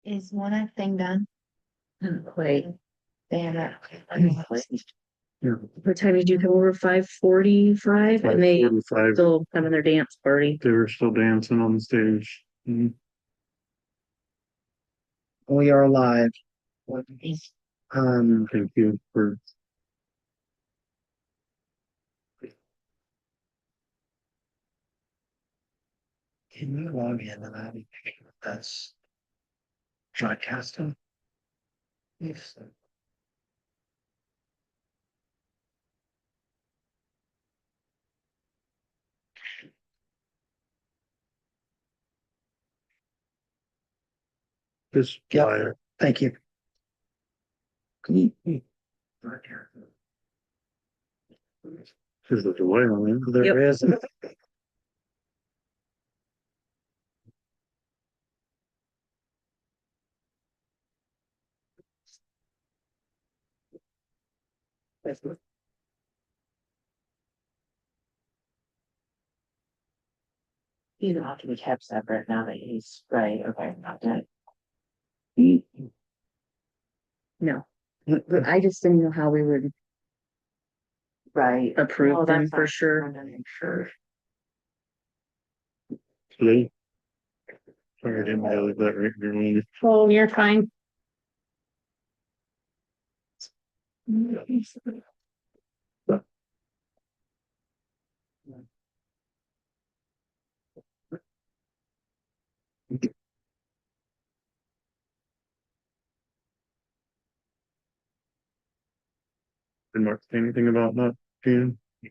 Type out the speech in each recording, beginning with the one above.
Is one thing done? Wait, Damn it. what time did you come over? 5:45, and they 5:45. still having their dance party. They were still dancing on the stage. We are live. Thank you for. Can you log in and that? That's broadcasting. Yes. This Yep. flyer. Thank you. There's a delay on it. There is. You don't have to be kept separate now that he's right. Okay, not that. No, but I just didn't know how we would. Right. Approve them for sure. Sure. Today. Sorry, I didn't realize that right here. Oh, you're fine. Did Mark say anything about that, Jan? I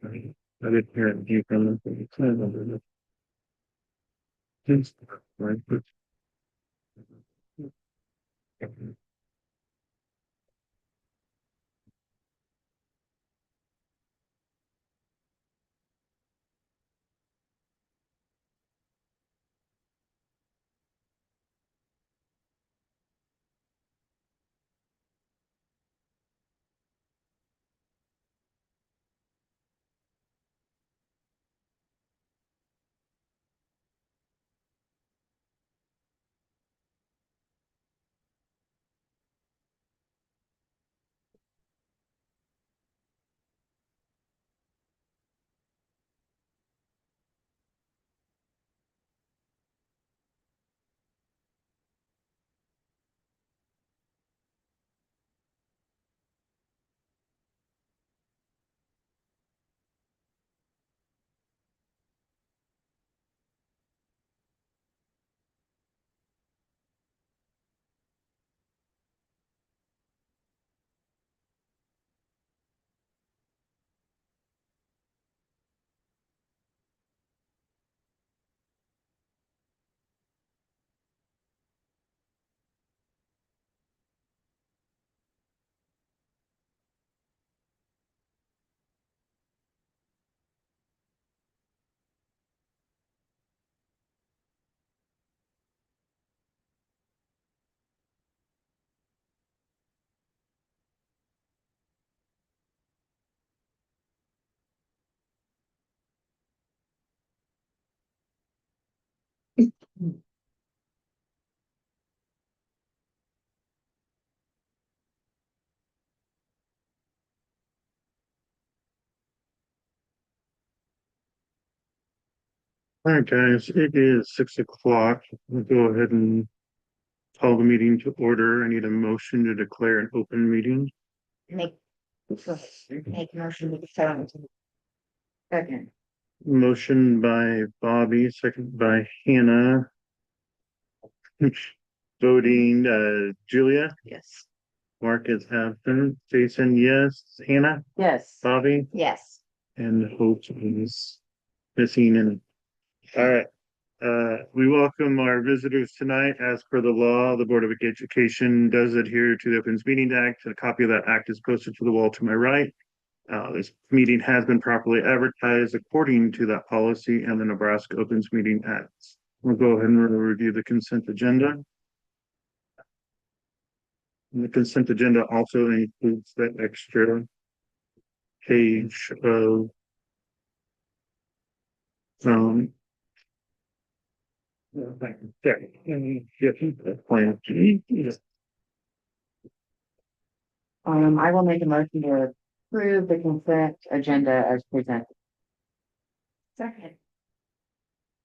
didn't hear anything from them. Right, but. All right, guys, it is 6 o'clock. We'll go ahead and call the meeting to order. I need a motion to declare an open meeting. Make motion to the second. Motion by Bobby, second by Hannah. Voting, Julia, Yes. Mark is absent, Jason, yes, Hannah, Yes. Bobby, Yes. and Hope is missing. And all right. We welcome our visitors tonight. As per the law, the Board of Education does adhere to the Opens Meeting Act. A copy of that act is posted to the wall to my right. This meeting has been properly advertised according to that policy and the Nebraska Opens Meeting Act. We'll go ahead and review the consent agenda. And the consent agenda also includes that extra page of There. Yeah, plan. I will make a motion to approve the consent agenda as presented. Second.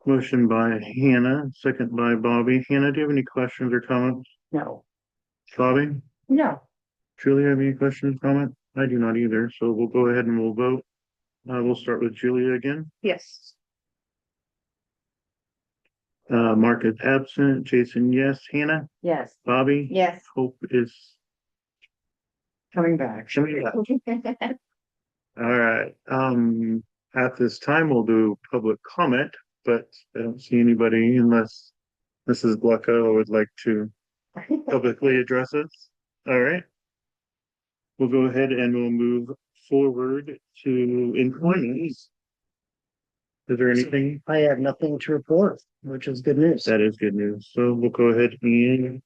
Motion by Hannah, second by Bobby. Hannah, do you have any questions or comments? No. Bobby? No. Julia, have any questions, comment? I do not either, so we'll go ahead and we'll vote. We'll start with Julia again. Yes. Mark is absent. Jason, yes. Hannah? Yes. Bobby? Yes. Hope is Coming back. coming up. All right, at this time, we'll do public comment, but I don't see anybody unless Mrs. Blecko would like to publicly address us. All right. We'll go ahead and we'll move forward to employment. Is there anything? I have nothing to report, which is good news. That is good news. So we'll go ahead and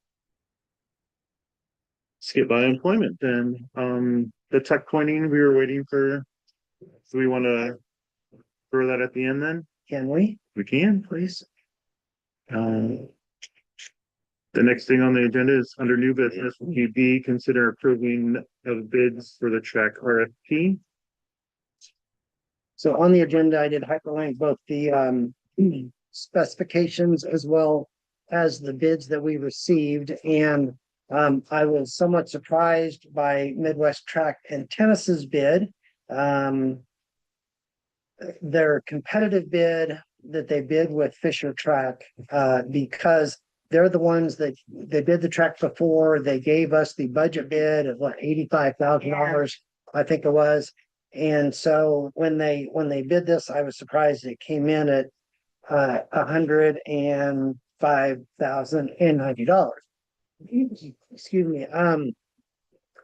skip by employment then. The tech pointing, we were waiting for. Do we want to throw that at the end then? Can we, We can. please? The next thing on the agenda is under new business, B, consider approving of bids for the track RFP. So on the agenda, I did hyperlink both the specifications as well as the bids that we received. And I was somewhat surprised by Midwest Track and Tennis's bid. Their competitive bid that they bid with Fisher Track, because they're the ones that they bid the track before. They gave us the budget bid of what, $85,000, I think it was. And so when they bid this, I was surprised it came in at $105,090. Excuse me.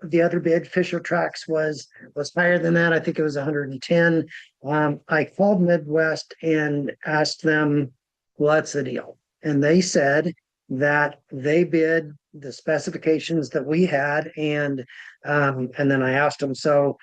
The other bid, Fisher Tracks, was higher than that. I think it was 110. I called Midwest and asked them, what's the deal? And they said that they bid the specifications that we had, and then I asked them, so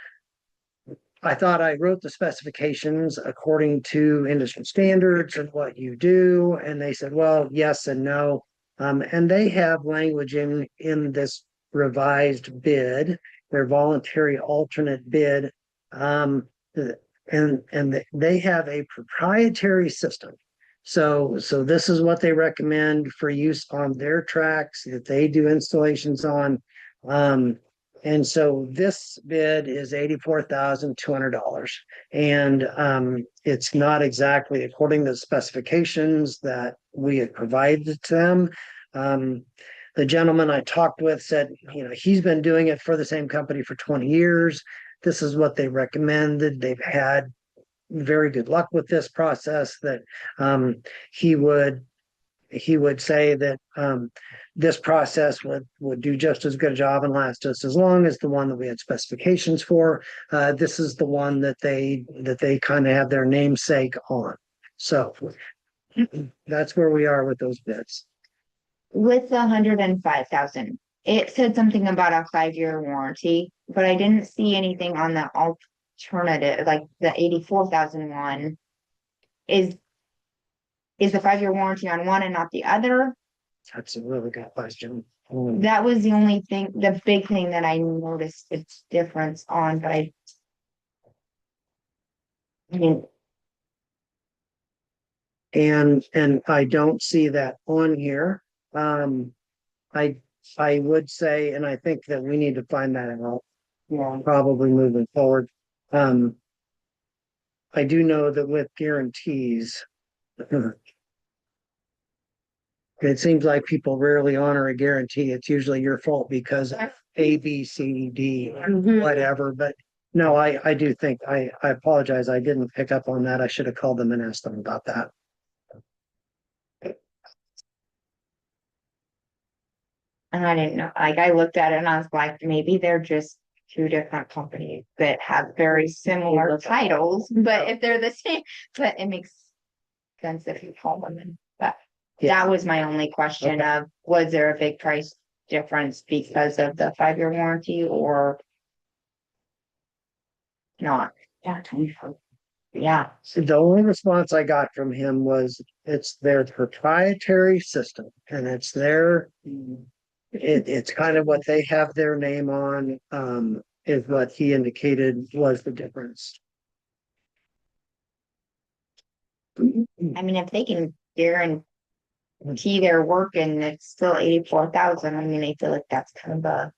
I thought I wrote the specifications according to industry standards and what you do. And they said, well, yes and no. And they have language in this revised bid, their voluntary alternate bid. And they have a proprietary system. So this is what they recommend for use on their tracks that they do installations on. And so this bid is $84,200. And it's not exactly according to the specifications that we had provided to them. The gentleman I talked with said, he's been doing it for the same company for 20 years. This is what they recommended. They've had very good luck with this process, that he would say that this process would do just as good a job and last just as long as the one that we had specifications for. This is the one that they kind of have their namesake on. So that's where we are with those bids. With the 105,000, it said something about a 5-year warranty, but I didn't see anything on the alternative, like the 84,000 one. Is the 5-year warranty on one and not the other? That's a really good question. That was the only thing, the big thing that I noticed its difference on, but I mean, And I don't see that on here. I would say, and I think that we need to find that out. Yeah. Probably moving forward. I do know that with guarantees, it seems like people rarely honor a guarantee. It's usually your fault because of A, B, C, D, whatever. But no, I do think, I apologize. I didn't pick up on that. I should have called them and asked them about that. and I didn't know, like, I looked at it and I was like, maybe they're just two different companies that have very similar titles, but if they're the same, but it makes sense if you call them in, but Yeah. that was my only question of, was there a big price difference because of the 5-year warranty or not? Yeah, 24. Yeah, So the only response I got from him was it's their proprietary system and it's their, it's kind of what they have their name on, is what he indicated was the difference. I mean, if they can guarantee their work and it's still 84,000, I mean, I feel like that's kind of a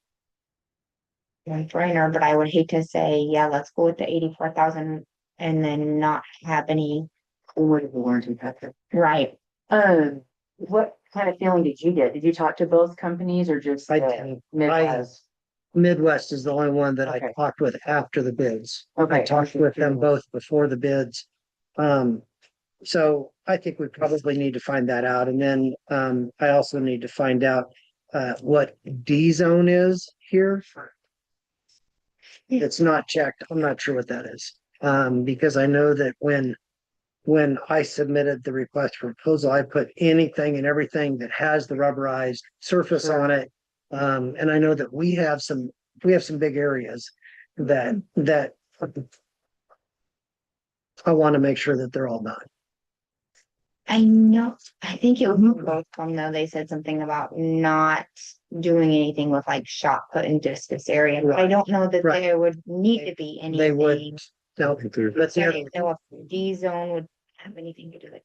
no-brainer, but I would hate to say, yeah, let's go with the 84,000 and then not have any, With the warranty package. right? What kind of feeling did you get? Did you talk to both companies or just I the did. Midwest? Midwest is the only one that I Okay. talked with after the bids. I Okay. talked with them both before the bids. So I think we probably need to find that out. And then, I also need to find out, what D zone is here. It's not checked. I'm not sure what that is. Because I know that when I submitted the request for proposal, I put anything and everything that has the rubberized surface on it. And I know that we have some big areas that I want to make sure that they're all done. I know, I think it was both of them though. They said something about not doing anything with like shot put in discus area, but I don't know that Right. there would need to be anything. They wouldn't. No, but I the didn't know if D zone would have anything to do with.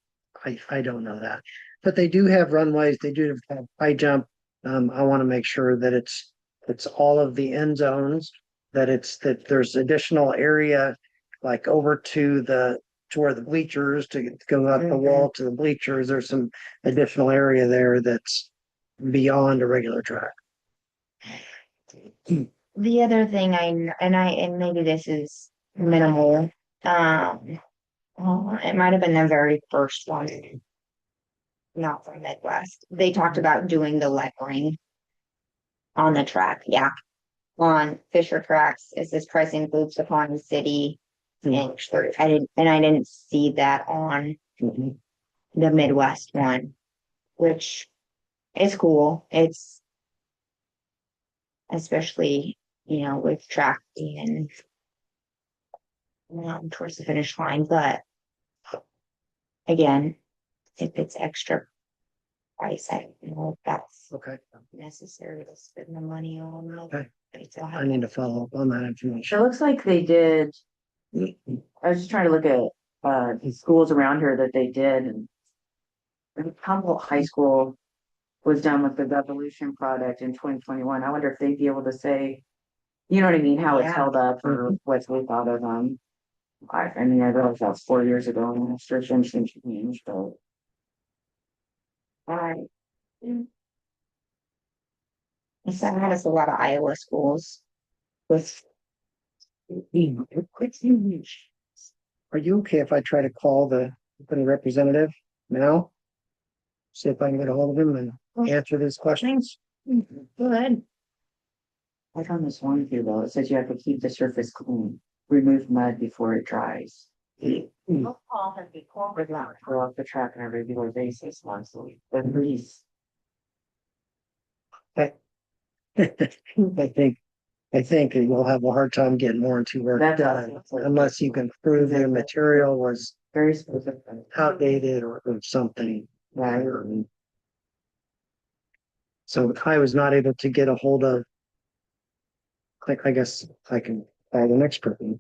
I don't know that, but they do have runways. They do have high jump. I want to make sure that it's all of the end zones, that there's additional area like over to where the bleachers to go up the wall to the bleachers. There's some additional area there that's beyond a regular track. The other thing and maybe this is minimal, well, it might have been the very first one. Not from Midwest. They talked about doing the lettering on the track, yeah. On Fisher tracks, it says price includes upon the city. And I didn't see that on the Midwest one, which is cool. It's especially, with track being towards the finish line, but again, if it's extra price, I don't know if that's Okay, necessary to spend the money on. Okay. It's a I need to follow up on that It information. looks like they did. I was just trying to look at the schools around here that they did, and Humboldt High School was done with the Revolution product in 2021. I wonder if they'd be able to say, you know what I mean, how it's Yeah. held up or what they thought of them. I mean, I realized that was 4 years ago and restrictions changed, but Alright. So that has a lot of Iowa schools with. Are you okay if I try to call the representative now? See if I can get a hold of him and answer these questions? Good. I found this one here though. It says you have to keep the surface clean, remove mud before it dries. Fill off the track on a regular basis monthly, but grease. I think that you'll have a hard time getting warranty work That's done awesome. unless you can prove your material was Very specific. outdated or something. Right. So I was not able to get a hold of. I guess I can call the next person.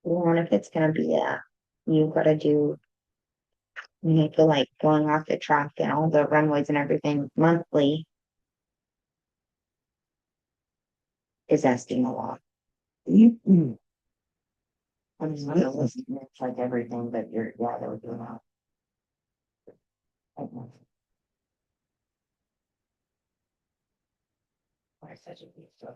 Well, if it's gonna be you gotta do. You feel like going off the track and all the runways and everything monthly. Is asking a lot. I'm just gonna listen, it's like everything that you're, yeah, that would do that. Why such a big stuff?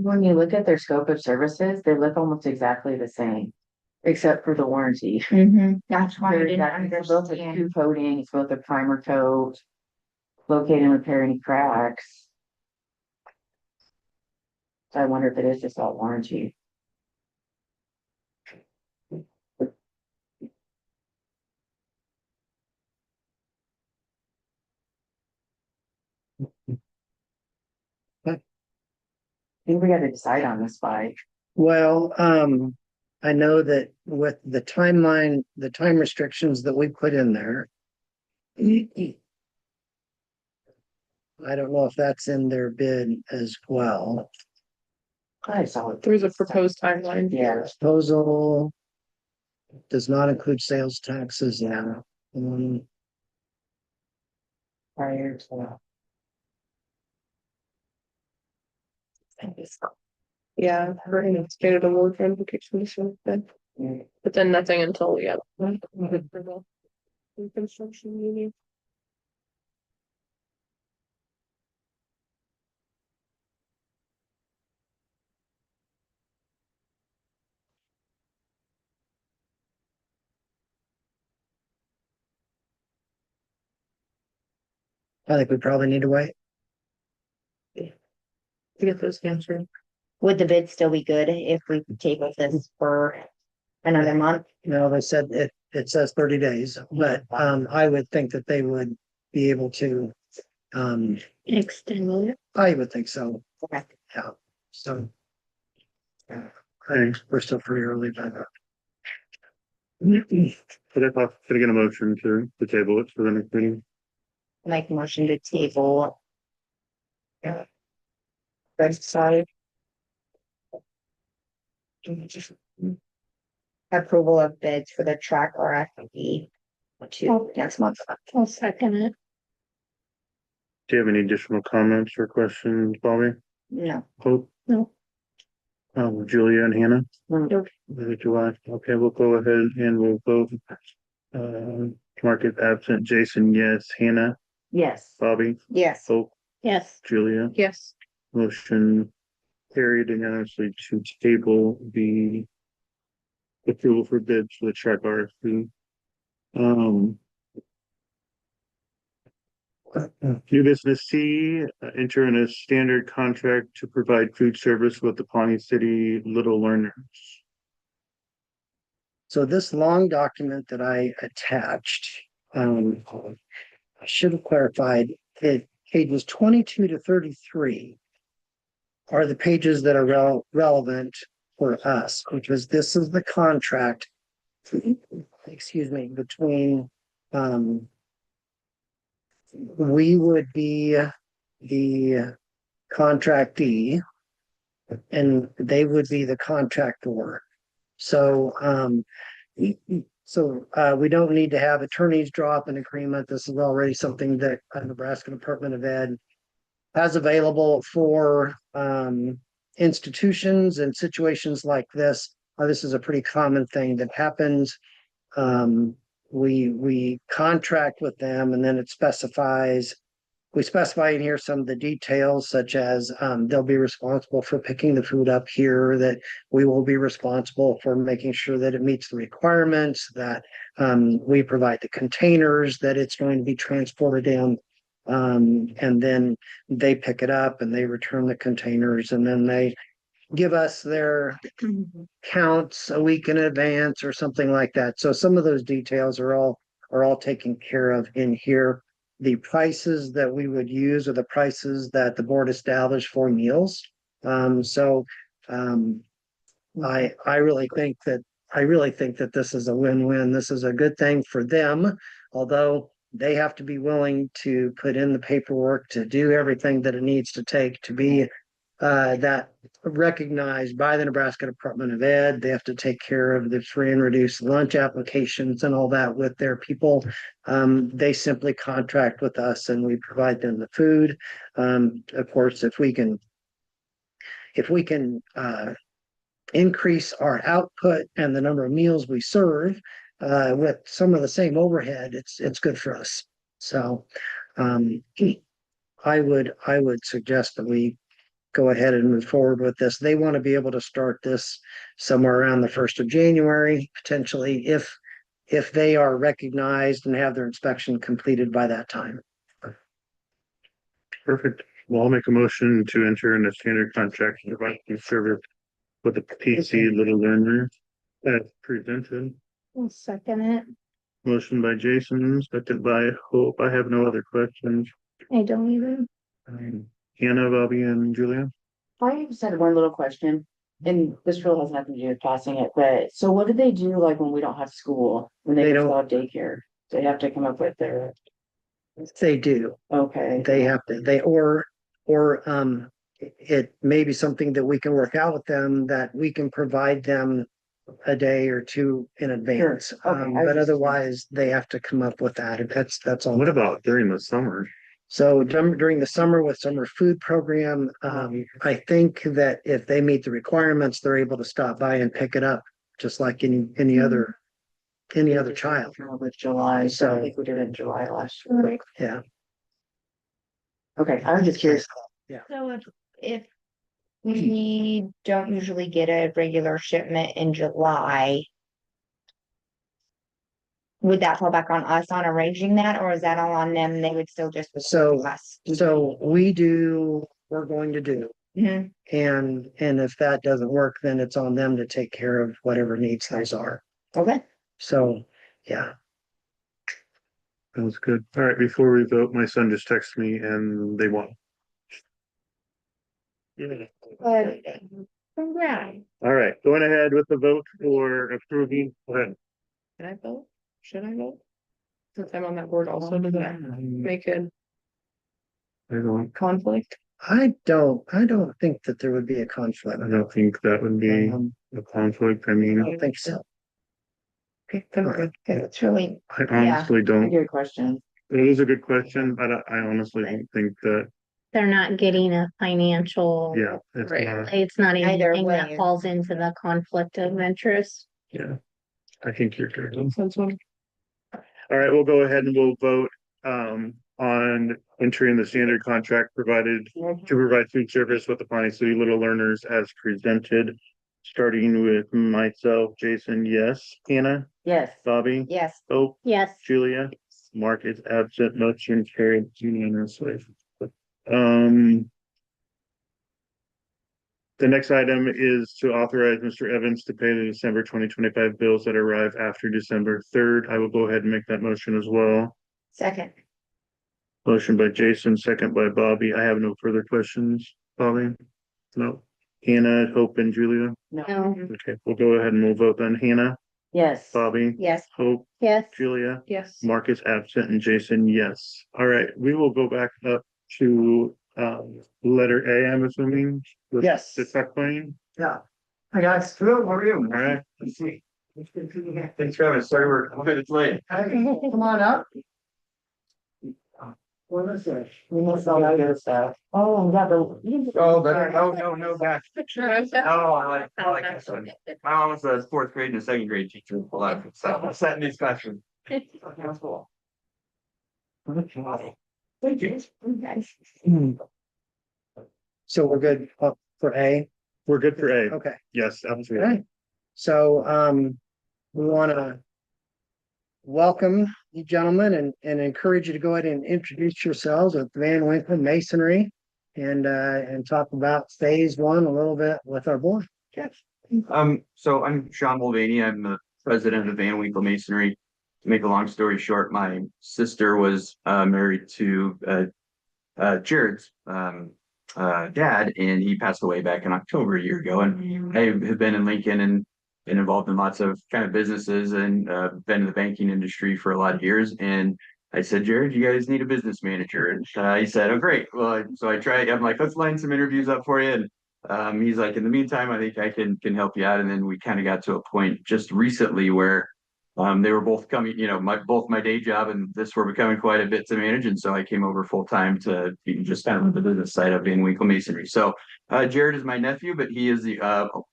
when you look at their scope of services, they look almost exactly the same, except for the warranty. That's why I didn't They're both a understand. two coating, it's both a primer coat, locate and repair any cracks. So I wonder if it is just all warranty. I think we gotta decide on this by, Well, I know that with the timeline, the time restrictions that we put in there. I don't know if that's in their bid as well. I saw it. There's a proposed timeline. Yeah, Disposal does not include sales taxes now. prior to. Yeah, for anticipated award verification, so then, but then nothing until, yeah. approval. Construction meeting. I think we probably need to wait. To get those answered. Would the bid still be good if we table this for another month? No, they said it says 30 days, but I would think that they would be able to. Extend it. I would think so. Okay. Yeah, so. I think we're still pretty early, but. Could I get a motion to table it for the next meeting? Make a motion to table Right side. approval of bids for the track RFP to next month. I'll second it. Do you have any additional comments or questions, Bobby? No, Hope? No. Julia and Hannah? Nope. Neither do I. Okay, we'll go ahead and we'll vote. Mark is absent. Jason, yes. Hannah, Yes, Bobby, yes, Hope, Yes. Julia. Yes. Motion carried unanimously to table the approval for bids for the track RFP. New business C, enter in a standard contract to provide food service with the Pawnee City Little Learners. So this long document that I attached, I should have clarified that pages 22 to 33 are the pages that are relevant for us, because this is the contract, excuse me, between, we would be the contractee and they would be the contractor. So, we don't need to have attorneys draw up an agreement. This is already something that Nebraska Department of Ed has available for institutions and situations like this. This is a pretty common thing that happens. We contract with them and then it specifies. We specify in here some of the details, such as they'll be responsible for picking the food up here, that we will be responsible for making sure that it meets the requirements, that we provide the containers that it's going to be transported in. And then they pick it up and they return the containers and then they give us their counts a week in advance or something like that. So some of those details are all taken care of in here. The prices that we would use are the prices that the board established for meals. I really think that this is a win-win. This is a good thing for them, although they have to be willing to put in the paperwork to do everything that it needs to take to be that recognized by the Nebraska Department of Ed. They have to take care of the free and reduced lunch applications and all that with their people. They simply contract with us and we provide them the food. Of course, if we can increase our output and the number of meals we serve with some of the same overhead, it's good for us. So I would suggest that we go ahead and move forward with this. They want to be able to start this somewhere around the 1st of January, potentially, if they are recognized and have their inspection completed by that time. Perfect. Well, I'll make a motion to enter in a standard contract to provide food service with the PC Little Learner as presented. I'll second it. Motion by Jason, second by Hope. I have no other questions. I don't even. Hannah, Bobby, and Julia. I just had one little question, and this really has nothing to do with passing it, but so what do they do like when we don't have school, when They they don't- still have daycare? They have to come up with their, They do. okay. They have to, it may be something that we can work out with them, that we can provide them a day or two in advance. Sure. Okay, I But just- otherwise, they have to come up with that. And that's all. What about during the summer? So during the summer with summer food program, I think that if they meet the requirements, they're able to stop by and pick it up, just like any other child. With July, so I So- think we did it in July last year. Yeah. Okay, I was just curious. So if we don't usually get a regular shipment in July, would that fall back on us on arranging that, or is that all on them? They would still just. So- Us. So we're going to do. Mhm. And if that doesn't work, then it's on them to take care of whatever needs those are. Okay. So, yeah. That was good. All right, before we vote, my son just texted me and they won. Yeah. Congrats. All right, going ahead with the vote for approving. Go ahead. Can I vote? Should I vote? Since I'm on that board also, does that make a I don't, conflict? I don't think that there would be a conflict. I don't think that would be a conflict. I I mean, don't think so. Okay, then we're good. Okay, it's really, I honestly don't. Good question. It is a good question, but I honestly don't think that, They're not getting a financial, yeah, it's Right. not, it's not Either anything that way. falls into the conflict of interest. yeah. I think you're good. Since when? All right, we'll go ahead and we'll vote on entering the standard contract provided to provide food service with the Pawnee City Little Learners as presented. Starting with myself, Jason, yes. Hannah, Yes. Bobby, yes. Hope, Yes, Julia, Mark is absent, motion carried unanimously. Um. The next item is to authorize Mr. Evans to pay the December 2025 bills that arrive after December 3rd. I will go ahead and make that motion as well. Second. Motion by Jason, second by Bobby. I have no further questions. Bobby? No. Hannah, Hope, and Julia? no, Okay, we'll go ahead and we'll vote then. Hannah, Yes. Bobby, Yes. Hope, yes, Julia, Yes. Mark is absent, and Jason, yes. All right, we will go back up to letter A, I'm assuming. with Yes. The tuck pointing. Yeah. Hi guys, hello, how are you? All right, Let's see. Thanks for having us, sorry we're a minute late. Come on up. What is it? We must all know this stuff. Oh, yeah, the. Oh, but, no, back. Oh, I like this one. My mom was a fourth grade and a second grade teacher, a lot of stuff, I sat in these classrooms. That's cool. Thank you. So we're good for A? we're good for A. Okay. Yes, absolutely. Okay. So, we want to welcome you gentlemen and encourage you to go ahead and introduce yourselves with Van Winkle Masonry and talk about phase one a little bit with our board. So I'm Sean Mulvaney, I'm the president of Van Winkle Masonry. To make a long story short, my sister was married to Jared's dad, and he passed away back in October a year ago. And I have been in Lincoln and been involved in lots of kind of businesses and been in the banking industry for a lot of years. And I said, Jared, you guys need a business manager. And he said, oh, great. Well, so I tried, I'm like, let's line some interviews up for you. And he's like, in the meantime, I think I can help you out. And then we kind of got to a point just recently where they were both coming, both my day job and this were becoming quite a bit to manage. And so I came over full time to just kind of on the business side of Van Winkle Masonry. So Jared is my nephew, but he is the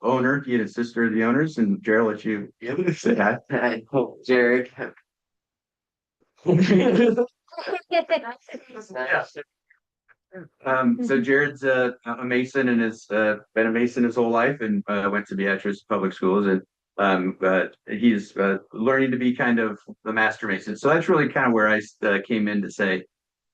owner. He and his sister are the owners. And Jared, I'll let you say hi. Jared. So Jared's a Mason and has been a Mason his whole life and went to Beatrice Public Schools and he's learning to be kind of the master Mason. So that's really kind of where I came in to say,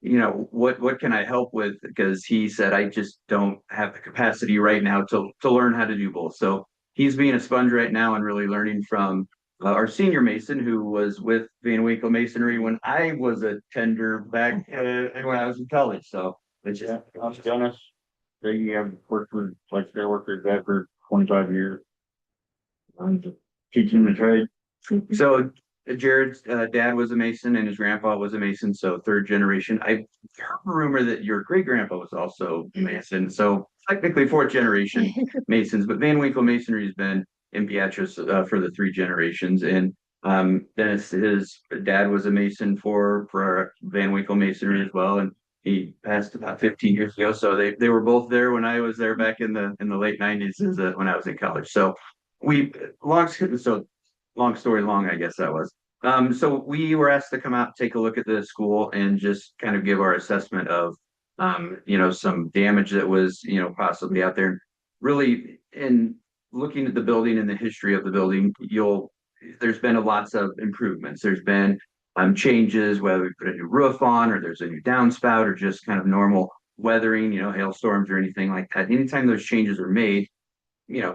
you know, what can I help with? Because he said I just don't have the capacity right now to learn how to do both. So he's being a sponge right now and really learning from our senior Mason who was with Van Winkle Masonry when I was a tender back when I was in college. So it's just I'll be honest, they have worked with, like, they worked with that for 25 years. I'm just teaching the trade. so Jared's dad was a Mason and his grandpa was a Mason, so third generation. I heard a rumor that your great grandpa was also a Mason, so technically fourth generation Masons. But Van Winkle Masonry has been in Beatrice for the three generations, and Dennis, his dad was a Mason for Van Winkle Masonry as well, and he passed about 15 years ago. So they were both there when I was there back in the late 90s, when I was in college. So we long story long, I guess that was. So we were asked to come out, take a look at the school and just kind of give our assessment of, some damage that was, possibly out there. Really, in looking at the building and the history of the building, there's been lots of improvements. There's been changes, whether we put a new roof on or there's a new downspout or just kind of normal weathering, hailstorms or anything like that. Anytime those changes are made,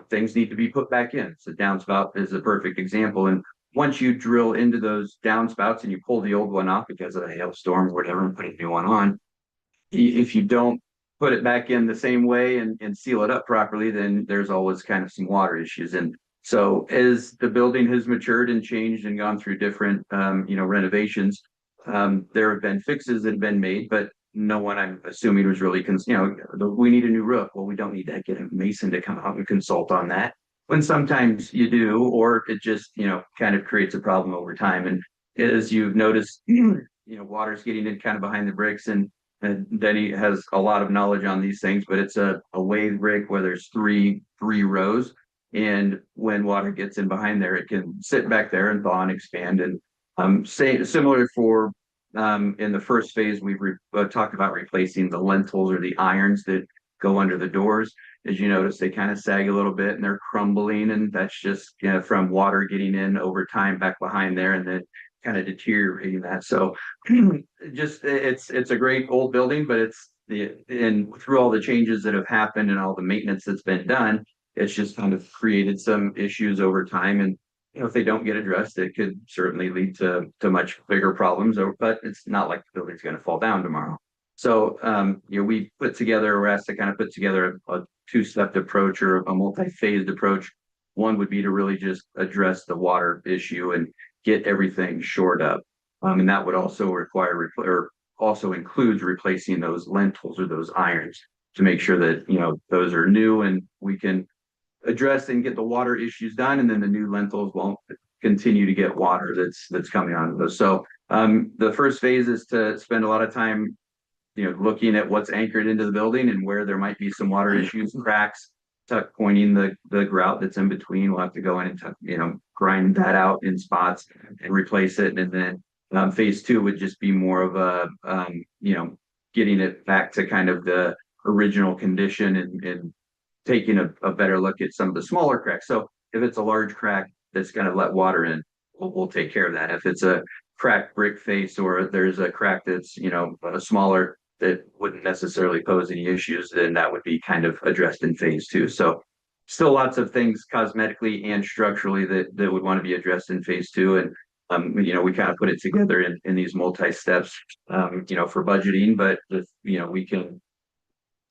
things need to be put back in. So downspout is a perfect example. And once you drill into those downspouts and you pull the old one off because of a hailstorm or whatever and put a new one on, if you don't put it back in the same way and seal it up properly, then there's always kind of some water issues. And so as the building has matured and changed and gone through different, renovations, there have been fixes that have been made, but no one, I'm assuming, was really, we need a new roof. Well, we don't need to get a mason to come out and consult on that. When sometimes you do, or it just, kind of creates a problem over time. And as you've noticed, water's getting in kind of behind the bricks and Denny has a lot of knowledge on these things, but it's a wave brick where there's three rows. And when water gets in behind there, it can sit back there and thaw and expand. And similar for in the first phase, we've talked about replacing the lentils or the irons that go under the doors. As you notice, they kind of sag a little bit and they're crumbling, and that's just from water getting in over time back behind there and then kind of deteriorating that. So just it's a great old building, but and through all the changes that have happened and all the maintenance that's been done, it's just kind of created some issues over time. And if they don't get addressed, it could certainly lead to much bigger problems. But it's not like the building's going to fall down tomorrow. So we're asked to kind of put together a two-step approach or a multi-phased approach. One would be to really just address the water issue and get everything shored up. And that would also also includes replacing those lentils or those irons to make sure that, those are new and we can address and get the water issues done. And then the new lentils won't continue to get water that's coming out of those. So the first phase is to spend a lot of time, looking at what's anchored into the building and where there might be some water issues, cracks, pointing the grout that's in between. We'll have to go in and grind that out in spots and replace it. And then phase two would just be more of a getting it back to kind of the original condition and taking a better look at some of the smaller cracks. So if it's a large crack that's going to let water in, we'll take care of that. If it's a cracked brick face or there's a crack that's a smaller that wouldn't necessarily pose any issues, then that would be kind of addressed in phase two. So still lots of things cosmetically and structurally that would want to be addressed in phase two. And we kind of put it together in these multi-steps for budgeting, but if we can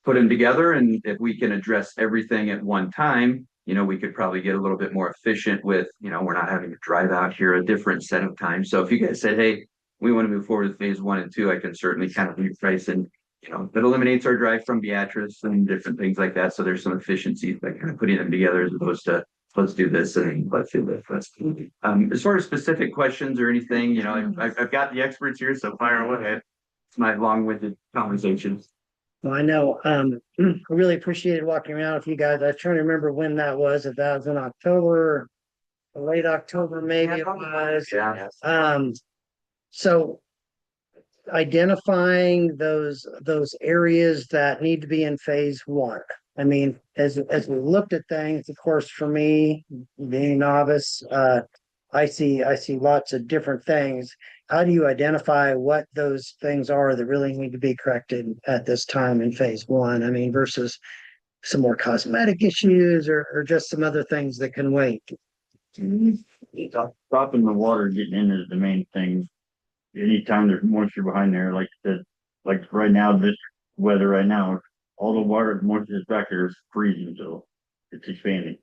put them together, and if we can address everything at one time, we could probably get a little bit more efficient with, we're not having to drive out here a different set of times. So if you guys said, hey, we want to move forward with phase 1 and 2, I can certainly kind of reprice and, that eliminates our drive from Beatrice and different things like that. So there's some efficiencies by kind of putting them together as opposed to let's do this and let's do this. As far as specific questions or anything, I've got the experts here, so fire away. It's my long-winded conversation. Well, I know, I really appreciated walking around with you guys. I was trying to remember when that was, if that was in October, late October, maybe it was. Yeah. So identifying those areas that need to be in phase one. I mean, as we looked at things, of course, for me, being a novice, I see lots of different things. How do you identify what those things are that really need to be corrected at this time in phase one? I mean, versus some more cosmetic issues or just some other things that can wait. Stopping the water getting in is the main thing. Anytime there's moisture behind there, like right now, this weather right now, all the water, moisture is back there is freezing, so it's expanding.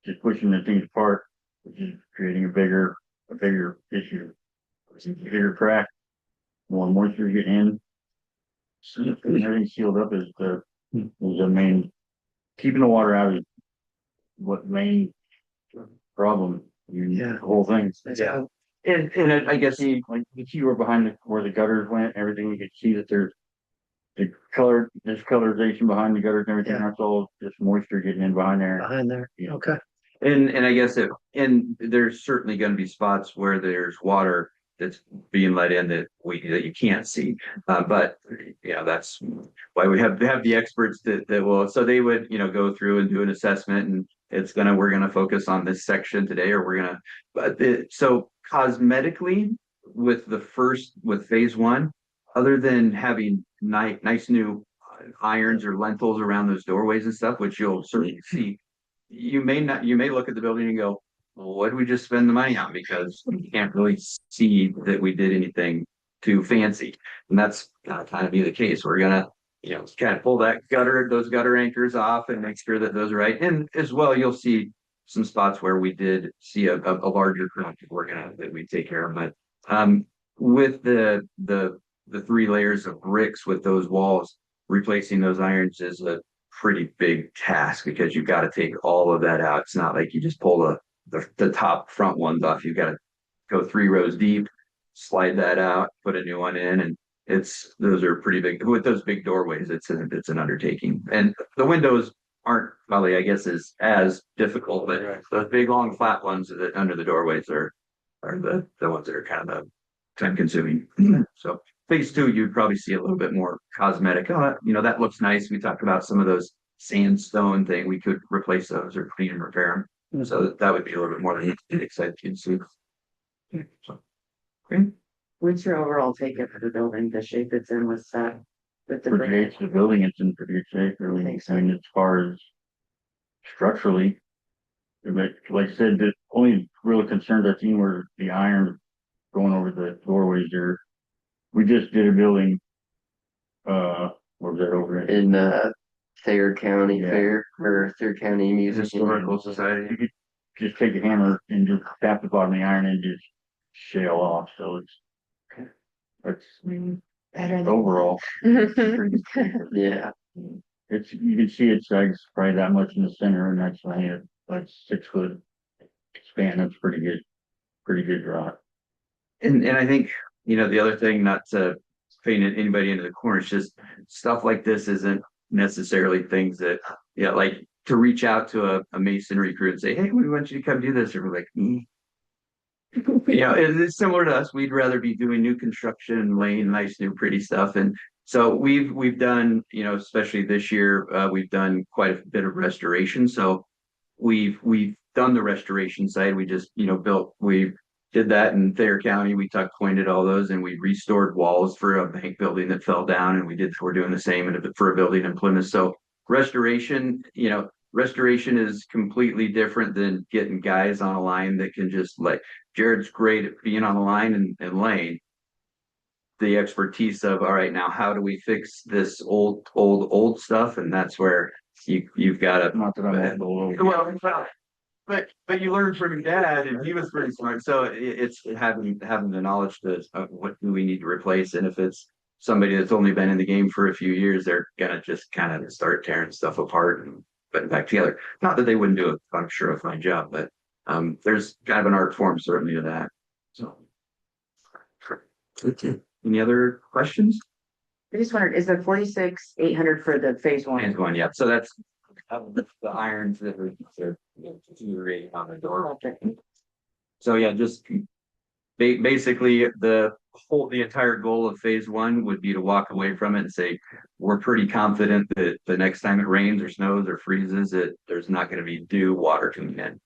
Just pushing the things apart, which is creating a bigger issue. It's a bigger crack, more moisture getting in. So everything sealed up is the main, keeping the water out is what main problem. Yeah. The whole thing. Yeah. And I guess Like you see where behind where the gutters went, everything, you could see that there's colorization behind the gutters and everything. Yeah. That's all just moisture getting in behind there. Behind there. Yeah. Okay. and I guess and there's certainly gonna be spots where there's water that's being let in that you can't see. But yeah, that's why we have the experts that will, so they would, go through and do an assessment, and we're gonna focus on this section today, or so cosmetically with phase one, other than having nice new irons or lentils around those doorways and stuff, which you'll certainly see, you may look at the building and go, well, what did we just spend the money on? Because you can't really see that we did anything too fancy. And that's gonna kind of be the case. We're gonna, kind of pull those gutter anchors off and make sure that those are right. And as well, you'll see some spots where we did see a larger project that we take care of. But with the 3 layers of bricks with those walls, replacing those irons is a pretty big task, because you've got to take all of that out. It's not like you just pull the top front ones off. You've got to go 3 rows deep, slide that out, put a new one in, and those are pretty big. With those big doorways, it's an undertaking. And the windows aren't probably, I guess, as difficult, but those big long flat ones that under the doorways are the ones that are kind of time consuming. So phase 2, you'd probably see a little bit more cosmetic. Oh, that looks nice. We talked about some of those sandstone thing. We could replace those or clean and repair them. So that would be a little bit more than excited to see. So, okay. What's your overall take for the building, the shape it's in with that? With the For the building, it's in pretty good shape, really. I mean, as far as structurally, like I said, the only real concern I've seen were the iron going over the doorways there. We just did a building, where was that over in? Thayer County Yeah. Fair or Thayer County Music Historical Society. You could just take a hammer and just tap the bottom of the iron and just shell off, so it's Better than. overall, Yeah. you can see it's like probably that much in the center, and that's like 6 foot span. That's pretty good rock. And I think, the other thing, not to paint anybody into the corner, it's just stuff like this isn't necessarily things that, like to reach out to a masonry crew and say, hey, we want you to come do this. Or we're like, it's similar to us. We'd rather be doing new construction and laying nice, new, pretty stuff. And so we've done, especially this year, we've done quite a bit of restoration. So we've done the restoration side. We just, we did that in Thayer County. We pointed all those, and we restored walls for a bank building that fell down, and we're doing the same for a building in Plymouth. So restoration is completely different than getting guys on a line that can just, like, Jared's great at being on the line and laying. The expertise of, all right, now how do we fix this old stuff? And that's where you've got to. Not that I'm old. But you learned from your dad, and he was pretty smart. So it's having the knowledge of what do we need to replace, and if it's somebody that's only been in the game for a few years, they're gonna just kind of start tearing stuff apart and putting it back together. Not that they wouldn't do it, I'm sure, a fine job, but there's kind of an art form certainly to that. So, any other questions? I just wondered, is the 46,800 for the phase one? Hands going, yeah. So that's the irons that are deteriorating on the door. So yeah, just basically the the entire goal of phase one would be to walk away from it and say, we're pretty confident that the next time it rains or snows or freezes, there's not gonna be due water coming in.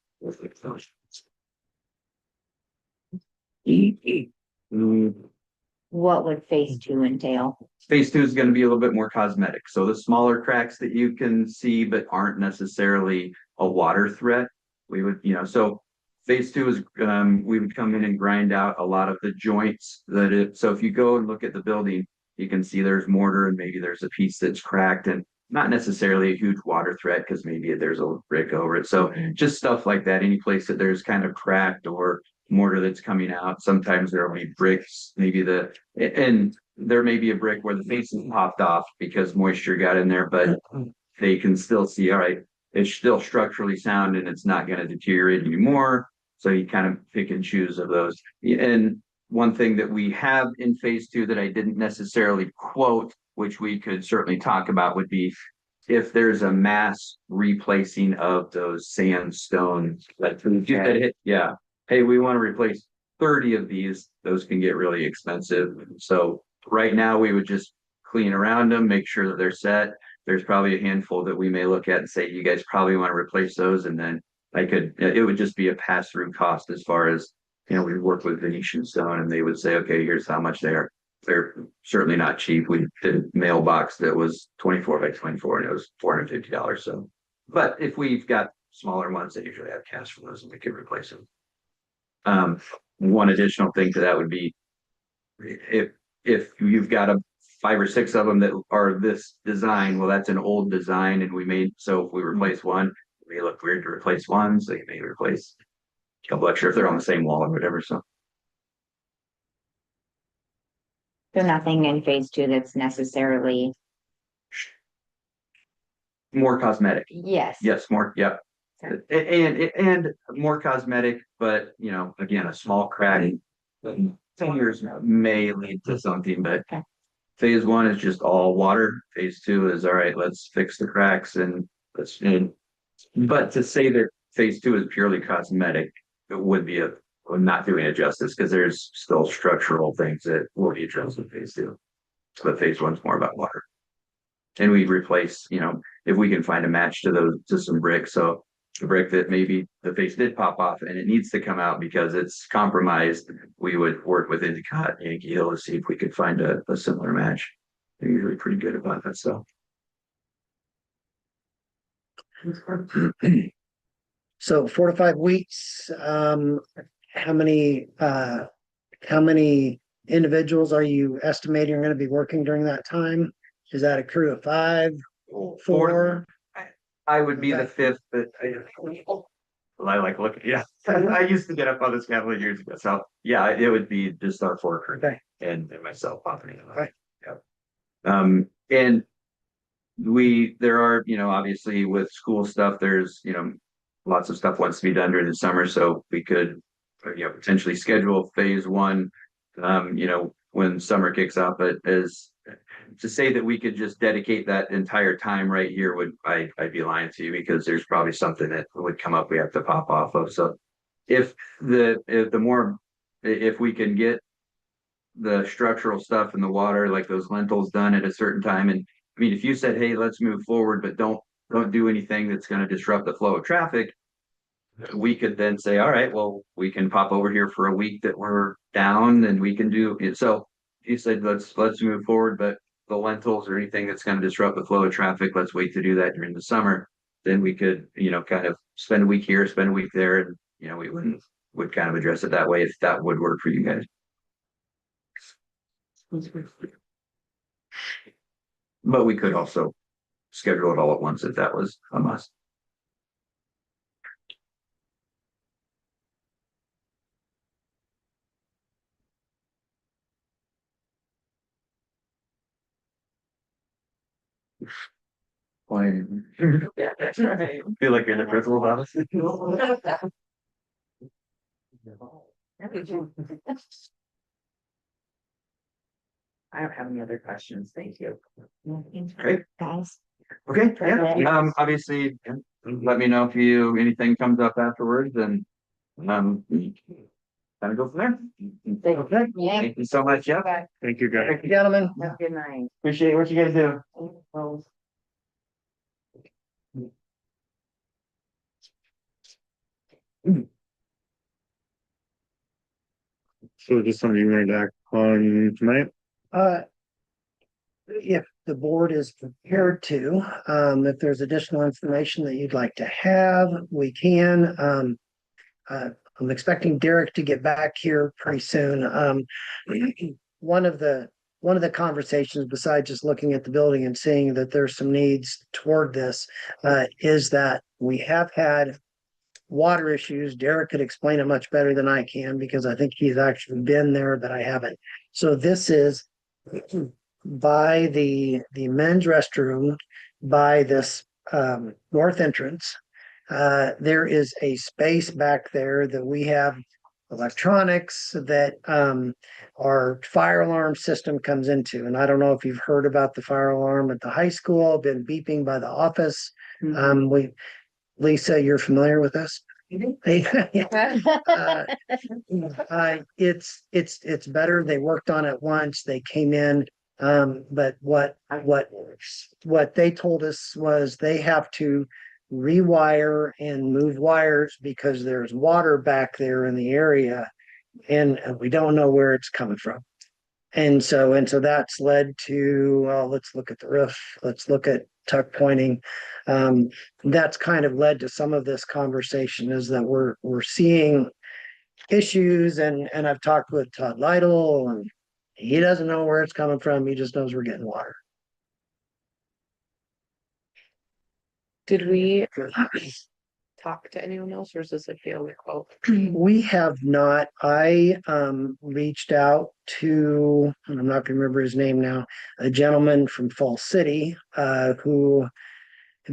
What would phase two entail? Phase two is gonna be a little bit more cosmetic, so the smaller cracks that you can see but aren't necessarily a water threat. We would, so phase two is, we would come in and grind out a lot of the joints so if you go and look at the building, you can see there's mortar and maybe there's a piece that's cracked and not necessarily a huge water threat because maybe there's a brick over it. So just stuff like that, any place that there's kind of cracked or mortar that's coming out. Sometimes there'll be bricks, and there may be a brick where the face is popped off because moisture got in there, but they can still see, all right, it's still structurally sound and it's not going to deteriorate anymore. So you kind of pick and choose of those. And one thing that we have in phase two that I didn't necessarily quote, which we could certainly talk about, would be if there's a mass replacing of those sandstone, like yeah. Hey, we want to replace 30 of these, those can get really expensive. So right now we would just clean around them, make sure that they're set. There's probably a handful that we may look at and say, you guys probably want to replace those. And then it would just be a pass-through cost as far as, we work with Venetian stone and they would say, okay, here's how much they are. They're certainly not cheap. We did a mailbox that was 24 by 24 and it was $450. So, but if we've got smaller ones, they usually have cash for those and we could replace them. One additional thing to that would be if you've got 5 or 6 of them that are this design, well, that's an old design and so if we replace one, it may look weird to replace one, so you may replace a couple extra if they're on the same wall or whatever, so. So nothing in phase two that's necessarily, More cosmetic. yes. Yes, more, yep. And more cosmetic, but again, a small crack. 10 years may lead to something, but Okay. phase one is just all water. Phase two is all right, let's fix the cracks but to say that phase two is purely cosmetic, it would be not doing it justice because there's still structural things that will be addressed in phase two. But phase one's more about water. And we'd replace, if we can find a match to some bricks. So the brick that maybe the face did pop off and it needs to come out because it's compromised, we would work with Endicott, Yankee Hill to see if we could find a similar match. They're usually pretty good about that stuff. So 4 to 5 weeks, how many individuals are you estimating are going to be working during that time? Is that a crew of 5, 4? I would be the 5th, but I like looking, yeah. I used to get up on this couple of years ago. So yeah, it would be just our 4 crew Okay. and myself popping in. Right. Yeah. And there are, obviously with school stuff, there's, lots of stuff wants to be done during the summer. So we could, potentially schedule phase one, when summer kicks off, but as to say that we could just dedicate that entire time right here I'd be lying to you because there's probably something that would come up we have to pop off of. So if we can get the structural stuff in the water, like those lentils done at a certain time. And I mean, if you said, hey, let's move forward, but don't do anything that's going to disrupt the flow of traffic, we could then say, all right, well, we can pop over here for a week that we're down and we can do it. So you said, let's move forward, but the lentils or anything that's going to disrupt the flow of traffic, let's wait to do that during the summer. Then we could, kind of spend a week here, spend a week there, and we would kind of address it that way if that would work for you guys. But we could also schedule it all at once if that was a must. Why? Yeah, that's right. Feel like you're in the principal's office. I don't have any other questions. Thank you. Great. Guys. Okay, yeah, obviously, let me know if anything comes up afterwards and, kind of go from there. Okay, Yeah. Thank you so much, Jeff. Thank you, guys. gentlemen. Have a good night. Appreciate what you guys do. So just something you made act on tonight? Uh, if the board is prepared to, if there's additional information that you'd like to have, we can. I'm expecting Derek to get back here pretty soon. One of the conversations, besides just looking at the building and seeing that there's some needs toward this, is that we have had water issues. Derek could explain it much better than I can because I think he's actually been there, but I haven't. So this is by the men's restroom, by this north entrance. There is a space back there that we have electronics that our fire alarm system comes into. And I don't know if you've heard about the fire alarm at the high school, been beeping by the office. Lisa, you're familiar with this? Uh, it's better. They worked on it once. They came in. But what they told us was they have to rewire and move wires because there's water back there in the area and we don't know where it's coming from. And so that's led to, well, let's look at the roof. Let's look at tuck pointing. That's kind of led to some of this conversation is that we're seeing issues and I've talked with Todd Lytle and he doesn't know where it's coming from. He just knows we're getting water. Did we talk to anyone else or is this a daily quote? We have not. I reached out to, and I'm not gonna remember his name now, a gentleman from Fall City who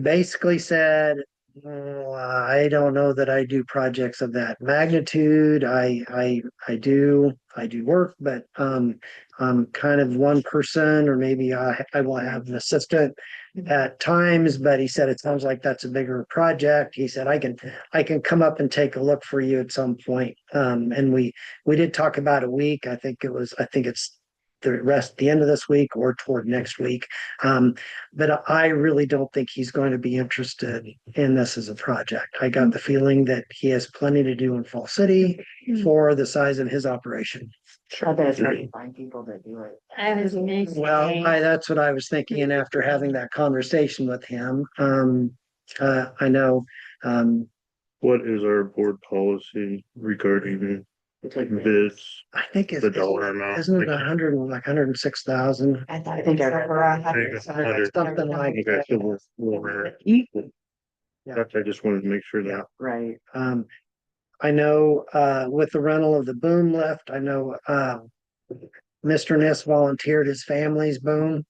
basically said, "Oh, I don't know that I do projects of that magnitude. I do work, but I'm kind of one person, or maybe I will have an assistant at times." But he said it sounds like that's a bigger project. He said I can come up and take a look for you at some point. And we did talk about a week. I think it's the end of this week or toward next week. But I really don't think he's going to be interested in this as a project. I got the feeling that he has plenty to do in Fall City for the size of his operation. I bet it's hard to find people that do it. I was gonna Well, say, that's what I was thinking. And after having that conversation with him, I know, What is our board policy regarding It's like, this, I think it's, the dollar amount? isn't it 106,000? I thought I it think was I over read a I think it's 100. Something like Okay, that. so we're Yeah. that's, I just wanted to make sure Yeah, that. right. I know, with the rental of the boom lift, I know, Mr. Ness volunteered his family's boom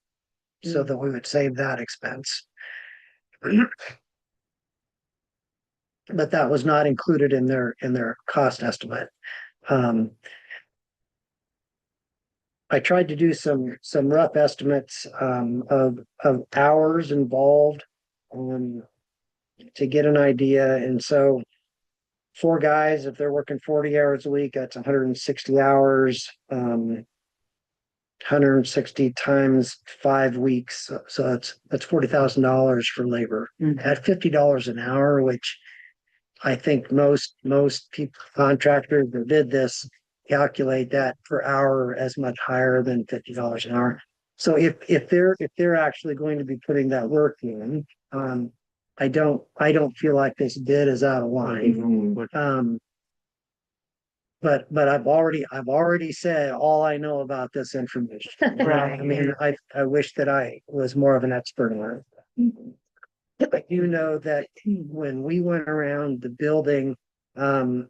so that we would save that expense. But that was not included in their cost estimate. I tried to do some rough estimates, of hours involved, to get an idea. And so 4 guys, if they're working 40 hours a week, that's 160 hours. 160 times 5 weeks, so that's $40,000 for labor at $50 an hour, which I think most people, contractors that did this, calculate that per hour as much higher than $50 an hour. So if they're actually going to be putting that work in, I don't feel like this bid is out of line. But I've already said all I know about this information. Right. I mean, I wish that I was more of an expert on it. I do know that when we went around the building, and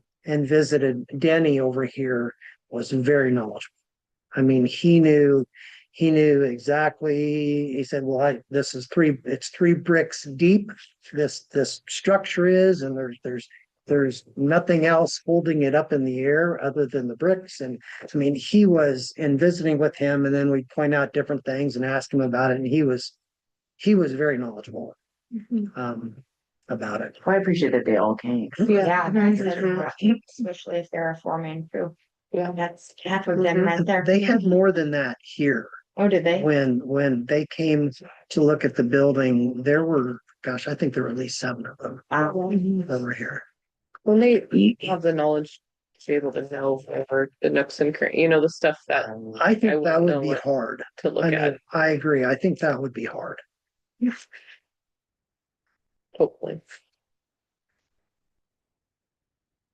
visited Denny over here was very knowledgeable. I mean, he knew exactly. He said, well, it's 3 bricks deep. This structure is, and there's nothing else holding it up in the air other than the bricks. And I mean, he was in visiting with him, and then we'd point out different things and ask him about it. And he was very knowledgeable. about it. I appreciate that they all came. Yeah, that's Mhm. especially if they're a four-man crew. Yeah. That's half of them right there. They had more than that here. Oh, did they? When they came to look at the building, there were, gosh, I think there were at least 7 of them over here. When they have the knowledge to be able to know for the nooks and the stuff that I I think that wouldn't would know be what hard. to look I at, mean, I agree. I think that would be hard. hopefully.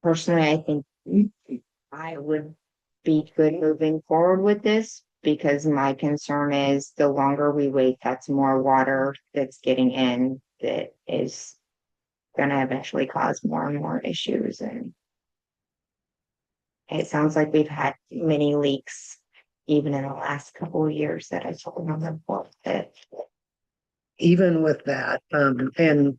Personally, I think I would be good moving forward with this because my concern is the longer we wait, that's more water that's getting in that is gonna eventually cause more and more issues and it sounds like we've had many leaks even in the last couple of years that I told them about that. Even with that, and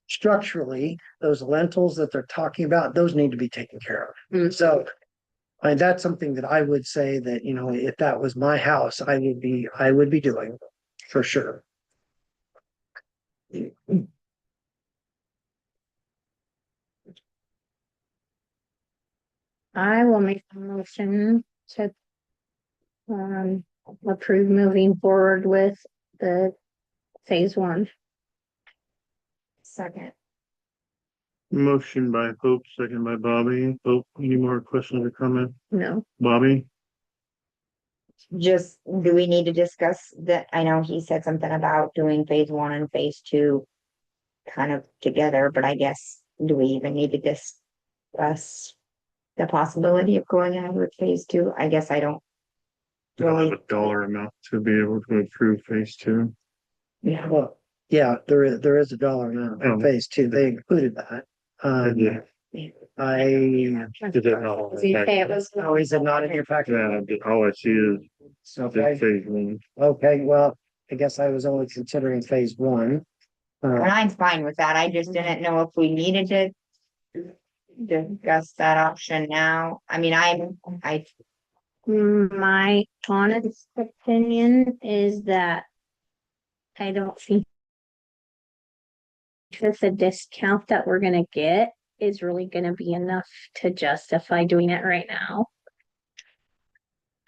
structurally, those lentils that they're talking about, those need to be taken care of. Mm. So and that's something that I would say that, if that was my house, I would be doing for sure. I will make a motion to um, approve moving forward with the phase 1. Second. Motion by Hope, second by Bobby. Hope, any more questions or comments? No, Bobby? Just, do we need to discuss that? I know he said something about doing phase 1 and phase 2 kind of together, but I guess, do we even need to discuss the possibility of going ahead with phase 2? I guess I don't Do I have really, a dollar amount to be able to approve phase 2? yeah, Well, yeah, there is a dollar amount Oh. in phase 2. They included that. Yeah. I, Is it not? Does he say it was? oh, is it not in your package? Yeah, all I see is Okay, the phase 1. okay, well, I guess I was only considering phase 1. and I'm fine with that. I just didn't know if we needed to discuss that option now. I mean, I My honest opinion is that I don't think with the discount that we're gonna get is really gonna be enough to justify doing it right now.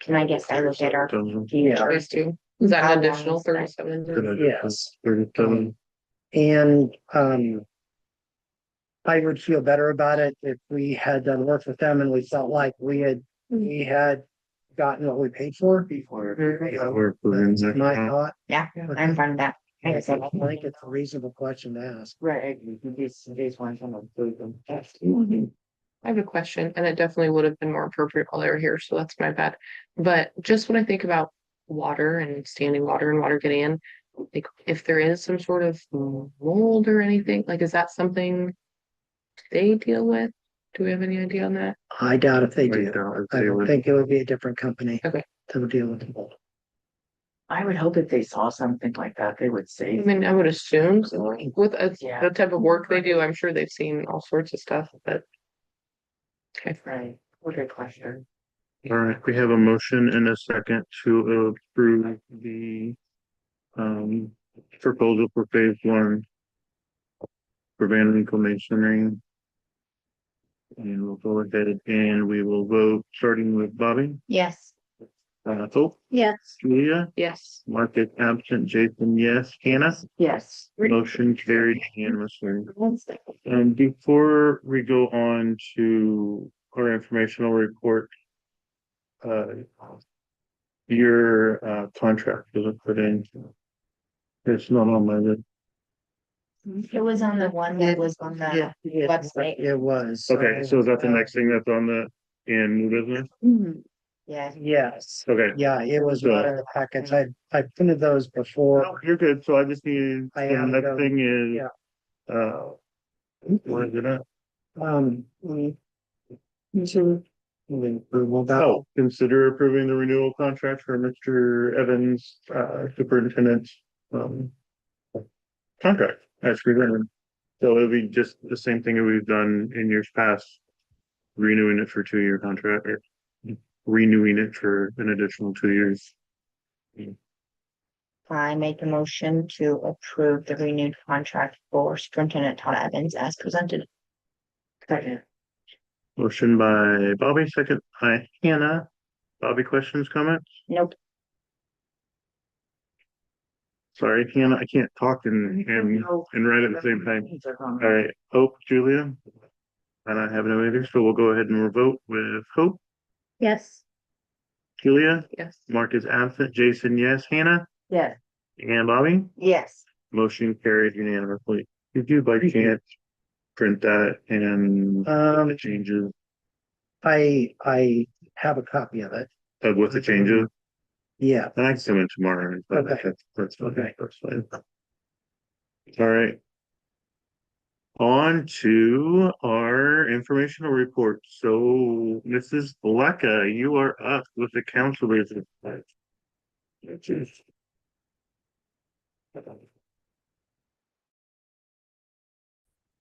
can I guess I look at our. Yeah. Phase 2, is that How an long additional is that? 37? Yes. 37. And, I would feel better about it if we had done work with them and we felt like we had gotten what we paid for before. Yeah, we're approving That's that. my thought. Yeah, I'm fine with that. I Like I said, think it's a reasonable question to ask. Right, these ones, I'm gonna do them. I have a question, and it definitely would have been more appropriate while they were here, so that's my bad. But just when I think about water and standing water and water getting in, like if there is some sort of mold or anything, like is that something they deal with? Do we have any idea on that? I doubt if they I do. doubt if I they would would. think it would be a different company. Okay. To deal with it. I would hope if they saw something like that, they would I say. mean, I would assume so. With Yeah. the type of work they do, I'm sure they've seen all sorts of stuff, but. Okay. Right, what a good question. All right, we have a motion and a second to approve the proposal for phase 1 for Van Winkle Masonry. And we'll go ahead and we will vote starting with Bobby, yes, Hope, Yes, Julia, Yes. Mark is absent, Jason, yes, Hannah. Yes. Motion carried unanimously. Before we go on to our informational report, your contract was put in. It's not on my list. it was on the one that was on the website. It was. Okay, so is that the next thing that's on the in new business? Yeah, Yes, Okay. yeah, it was not in the package. I printed those before. No, you're good. So I just need, I the have next them. thing is, Yeah. where is it at? Approval about, Oh, consider approving the renewal contract for Mr. Evans, superintendent, contract as presented. So it'll be just the same thing that we've done in years past, renewing it for 2-year contract or renewing it for an additional 2 years. I make a motion to approve the renewed contract for Superintendent Todd Evans as presented. Second. Motion by Bobby, second by Hannah. Bobby, questions, comments? Nope. Sorry, Hannah, I can't talk and write at the same time. All right, Hope, Julia? And I have no either, so we'll go ahead and vote with Hope, Yes. Julia, Yes. Mark is absent, Jason, yes, Hannah, Yes. and Bobby? Yes. Motion carried unanimously. Did you by chance print that and the changes I have a copy of it. with the changes? Yeah. And I can come in tomorrow. But Okay. that's fine. Okay. That's fine. All right. On to our informational report. So Mrs. Blacka, you are up with the counselors.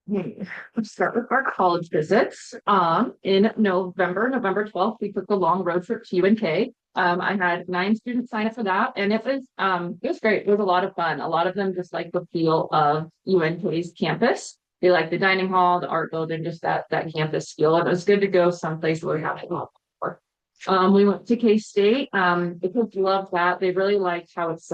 Let's start with our college visits. In November 12th, we took a long road trip to UNK. I had 9 students sign up for that, and it was great. It was a lot of fun. A lot of them just like the feel of UNK's campus. They like the dining hall, the art building, just that campus feel. And it was good to go someplace where we haven't gone before. We went to K-State. The kids loved that. They really liked how it's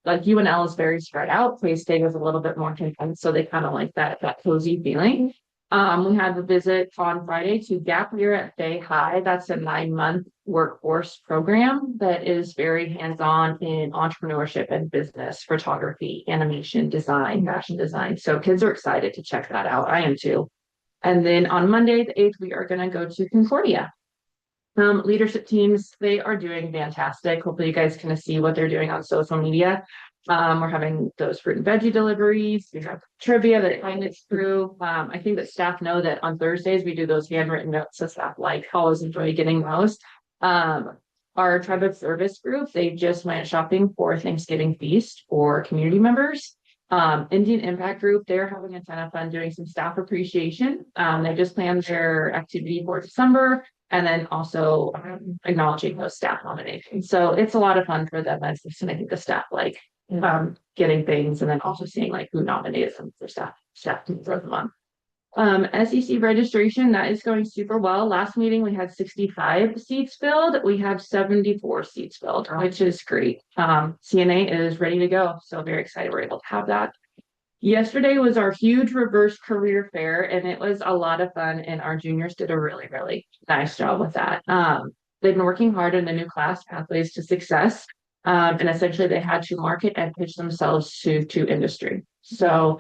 like UNL is very spread out. K-State was a little bit more content, so they kind of like that cozy feeling. We had the visit on Friday to Gap Year at Bay High. That's a 9-month workforce program that is very hands-on in entrepreneurship and business, photography, animation, design, fashion design. So kids are excited to check that out. I am too. And then on Monday, the 8th, we are going to go to Concordia. Leadership teams, they are doing fantastic. Hopefully you guys can see what they're doing on social media. We're having those fruit and veggie deliveries. We have trivia that kind of through. I think that staff know that on Thursdays we do those handwritten notes, so staff always enjoy getting those. Our tribe of service group, they just went shopping for Thanksgiving feast for community members. Indian Impact Group, they're having a ton of fun doing some staff appreciation. They just planned their activity for December, and then also acknowledging those staff nominations. So it's a lot of fun for them, and I think the staff like getting things, and then also seeing like who nominated them for staff to throw them on. SEC registration, that is going super well. Last meeting we had 65 seats filled. We have 74 seats filled, which is great. CNA is ready to go, so very excited we're able to have that. Yesterday was our huge reverse career fair, and it was a lot of fun, and our juniors did a really, really nice job with that. They've been working hard in the new class, Pathways to Success, and essentially they had to market and pitch themselves to industry. So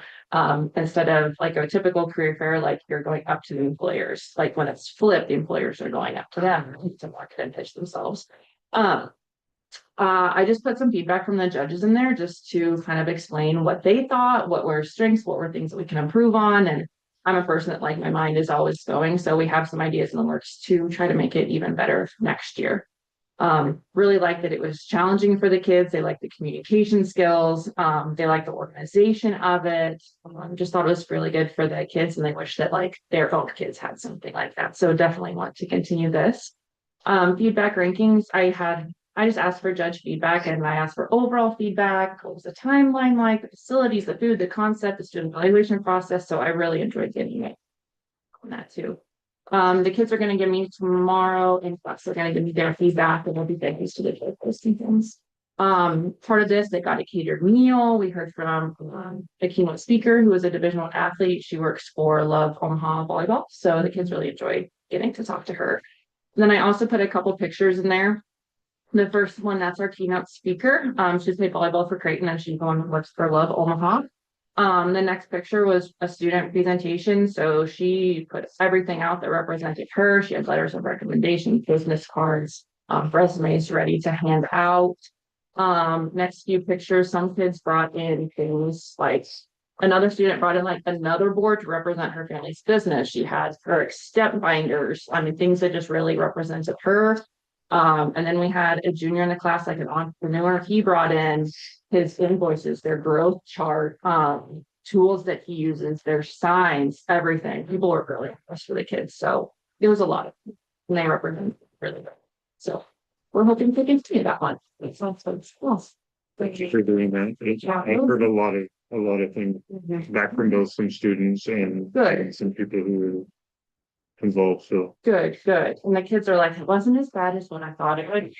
instead of like a typical career fair, like you're going up to the employers, like when it's flipped, the employers are going up to them to market and pitch themselves. I just put some feedback from the judges in there just to kind of explain what they thought, what were strengths, what were things that we can improve on. And I'm a person that like my mind is always going. So we have some ideas in the works to try to make it even better next year. Really liked that it was challenging for the kids. They like the communication skills. They like the organization of it. Just thought it was really good for the kids, and they wish that like their own kids had something like that. So definitely want to continue this. Feedback rankings, I just asked for judge feedback, and I asked for overall feedback. What was the timeline like, the facilities, the food, the concept, the student evaluation process. So I really enjoyed getting it on that too. The kids are going to give me tomorrow in class. They're going to give me their feedback, and we'll be thanks to the judge posting things. Part of this, they got a catered meal. We heard from a keynote speaker who is a Division I athlete. She works for Love Omaha Volleyball. So the kids really enjoyed getting to talk to her. And then I also put a couple pictures in there. The first one, that's our keynote speaker. She played volleyball for Creighton, and she's going to work for Love Omaha. The next picture was a student presentation. So she put everything out that represented her. She had letters of recommendation, business cards, resumes ready to hand out. Next few pictures, some kids brought in things like another student brought in like another board to represent her family's business. She had her step binders. I mean, things that just really represented her. And then we had a junior in the class, like an entrepreneur. He brought in his invoices, their growth chart, tools that he uses, their signs, everything. People were really impressed with the kids. So it was a lot of, and they represent really good. So we're hoping to continue that one. It sounds cool. Thank you for doing that. I heard a lot of things back from both some students and Good. some people who were involved, so. Good, good. And the kids are like, it wasn't as bad as what I thought it would.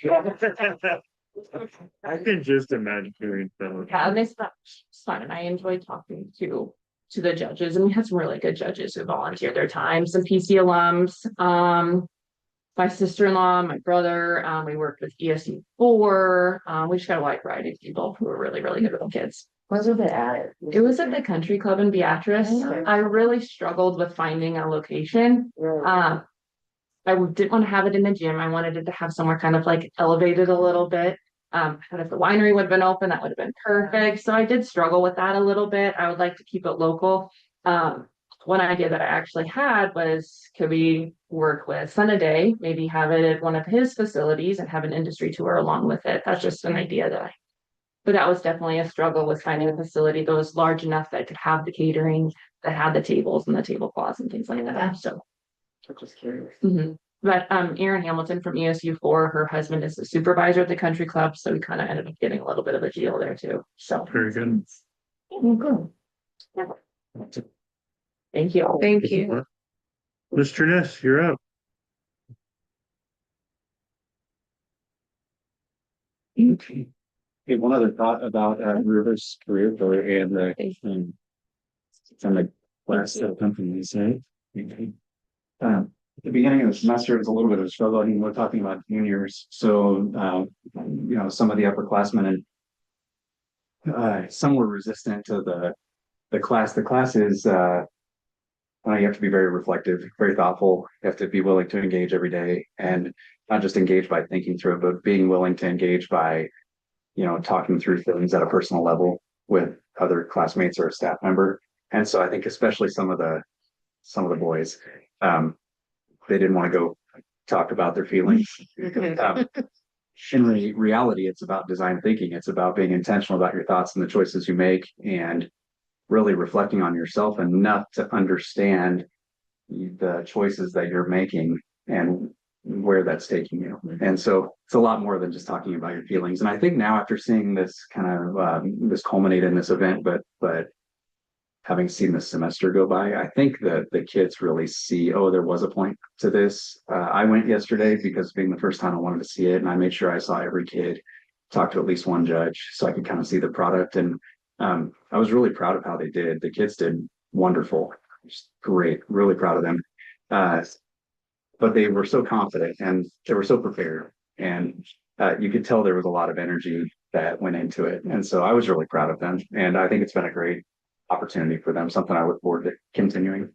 I can just imagine hearing them. Yeah, and it's fun, and I enjoyed talking to the judges, and we had some really good judges who volunteered their time, some PC alums, my sister-in-law, my brother, we worked with ESU 4, we just got a wide variety of people who were really, really good with the kids. Was it at? It was at the Country Club in Beatrice. I really struggled with finding a location. I didn't want to have it in the gym. I wanted it to have somewhere kind of like elevated a little bit. And if the winery would have been open, that would have been perfect. So I did struggle with that a little bit. I would like to keep it local. One idea that I actually had was, could we work with Sunaday, maybe have it at one of his facilities and have an industry tour along with it? That's just an idea but that was definitely a struggle, with finding a facility that was large enough that could have the catering, that had the tables and the tablecloths and things like that. So. I'm just curious. But Erin Hamilton from ESU 4, her husband is the supervisor at the country club, so we kind of ended up getting a little bit of a deal there too. So Very good. good. Thank you. Thank you. Mr. Ness, you're up. Okay, one other thought about River's career for and the from the last company, say. At the beginning of the semester, it was a little bit of a struggle. I mean, we're talking about juniors, so you know, some of the upperclassmen and some were resistant to the class. The class is you have to be very reflective, very thoughtful. You have to be willing to engage every day, and not just engage by thinking through it, but being willing to engage by, you know, talking through things at a personal level with other classmates or a staff member. And so I think especially some of the boys, they didn't want to go talk about their feelings. In reality, it's about design thinking. It's about being intentional about your thoughts and the choices you make, and really reflecting on yourself enough to understand the choices that you're making and where that's taking you. And so it's a lot more than just talking about your feelings. And I think now, after seeing this kind of this culminate in this event, but having seen this semester go by, I think that the kids really see, oh, there was a point to this. I went yesterday because being the first time I wanted to see it, and I made sure I saw every kid, talk to at least one judge so I could kind of see the product. And I was really proud of how they did. The kids did wonderful, just great, really proud of them. But they were so confident and they were so prepared, and you could tell there was a lot of energy that went into it. And so I was really proud of them, and I think it's been a great opportunity for them, something I look forward to continuing.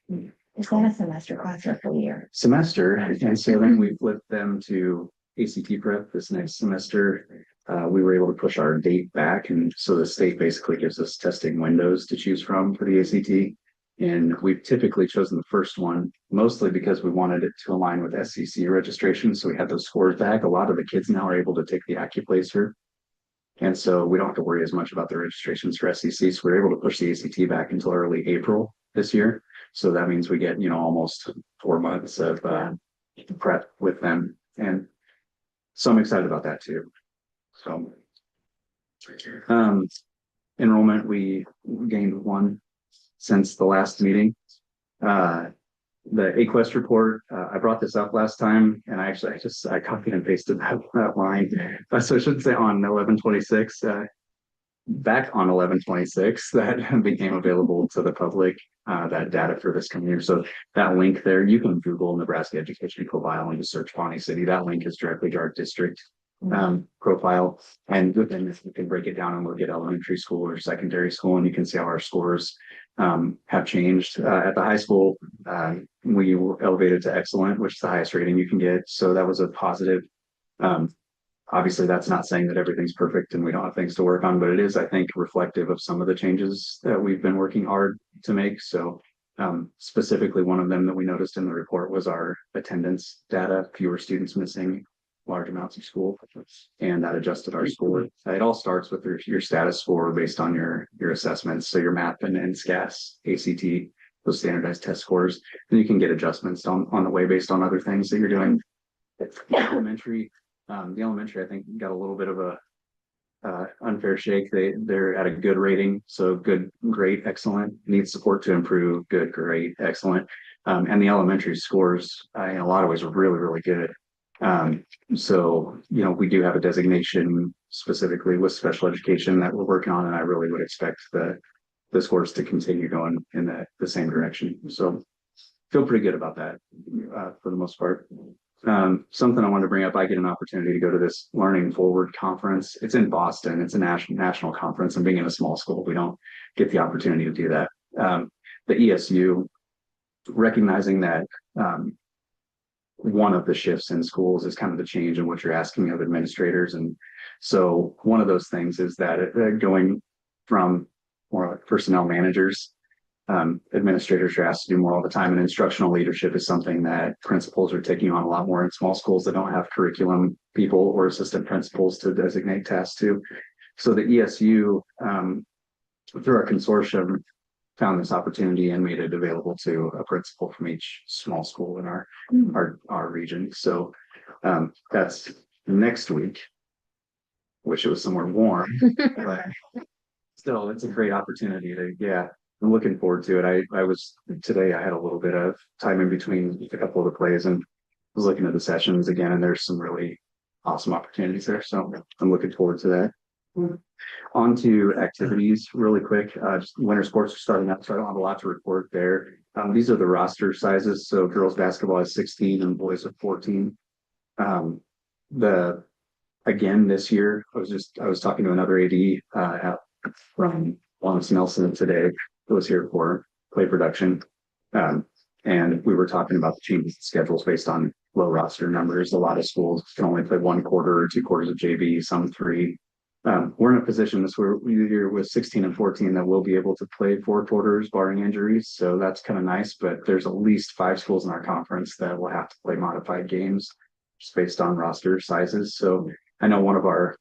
Is that a semester class or full year? Semester, and so then we flipped them to ACT prep this next semester. We were able to push our date back, and so the state basically gives us testing windows to choose from for the ACT. And we've typically chosen the first one, mostly because we wanted it to align with SCC registration. So we had those scores back. A lot of the kids now are able to take the AccuPlacer. And so we don't have to worry as much about the registrations for SCC. So we're able to push the ACT back until early April this year. So that means we get, you know, almost 4 months of prep with them. And so I'm excited about that too. So enrollment, we gained 1 since the last meeting. The AQuest report, I brought this up last time, and I copied and pasted that line. So I should say on 11/26, back on 11/26, that became available to the public, that data for this coming year. So that link there, you can Google Nebraska Education Profile and just search Pawnee City. That link is directly to our district profile, and then you can break it down and look at elementary school or secondary school, and you can see how our scores have changed. At the high school, we were elevated to excellent, which is the highest rating you can get. So that was a positive. Obviously, that's not saying that everything's perfect and we don't have things to work on, but it is, I think, reflective of some of the changes that we've been working hard to make. So specifically, one of them that we noticed in the report was our attendance data, fewer students missing large amounts of school, and that adjusted our score. It all starts with your status score based on your assessments. So your MAP and SCAS, ACT, those standardized test scores. Then you can get adjustments on the way based on other things that you're doing. The elementary, I think, got a little bit of unfair shake. They're at a good rating, so good, great, excellent, needs support to improve, good, great, excellent. And the elementary scores, in a lot of ways are really, really good. So, we do have a designation specifically with special education that we're working on, and I really would expect the scores to continue going in the same direction. So feel pretty good about that, for the most part. Something I wanted to bring up, I get an opportunity to go to this Learning Forward conference. It's in Boston. It's a national conference, and being in a small school, we don't get the opportunity to do that. The ESU, recognizing that one of the shifts in schools is kind of the change in what you're asking of administrators. And so one of those things is that going from more like personnel managers, administrators are asked to do more all the time, and instructional leadership is something that principals are taking on a lot more in small schools that don't have curriculum people or assistant principals to designate tasks to. So the ESU, through our consortium, found this opportunity and made it available to a principal from each small school in our region. So that's next week. Wish it was somewhere warm, but still, it's a great opportunity I'm looking forward to it. Today I had a little bit of time in between a couple of the plays and was looking at the sessions again, and there's some really awesome opportunities there. So I'm looking forward to that. On to activities really quick. Just winter sports are starting up, so I don't have a lot to report there. These are the roster sizes. So girls basketball is 16 and boys are 14. Again, this year, I was talking to another AD from Lawrence Nelson today, who was here for play production. And we were talking about the changes in schedules based on low roster numbers. A lot of schools can only play 1 quarter or 2 quarters of JV, some 3. We're in a position this year with 16 and 14 that we'll be able to play 4 quarters barring injuries. So that's kind of nice, but there's at least 5 schools in our conference that will have to play modified games just based on roster sizes. So I know one of our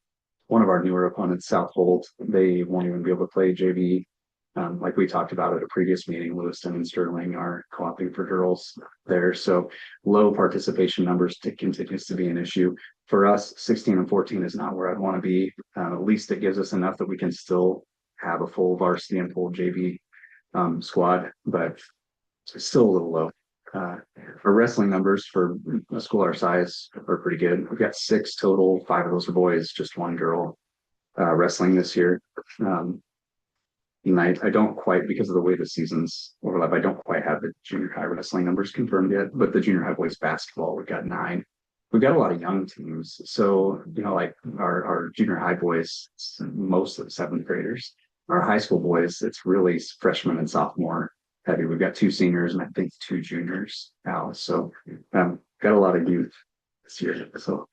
newer opponents, South Holt, they won't even be able to play JV. Like we talked about at a previous meeting, Lewiston and Sterling are co-opting for girls there. So low participation numbers continues to be an issue. For us, 16 and 14 is not where I'd want to be. At least it gives us enough that we can still have a full varsity and full JV squad, but it's still a little low. Our wrestling numbers for a school our size are pretty good. We've got 6 total, 5 of those are boys, just 1 girl wrestling this year. And I don't quite, because of the way the seasons overlap, I don't quite have the junior high wrestling numbers confirmed yet, but the junior high boys basketball, we've got 9. We've got a lot of young teams. So, like our junior high boys, most of the 7th graders. Our high school boys, it's really freshman and sophomore heavy. We've got 2 seniors and I think 2 juniors now. So got a lot of youth this year. So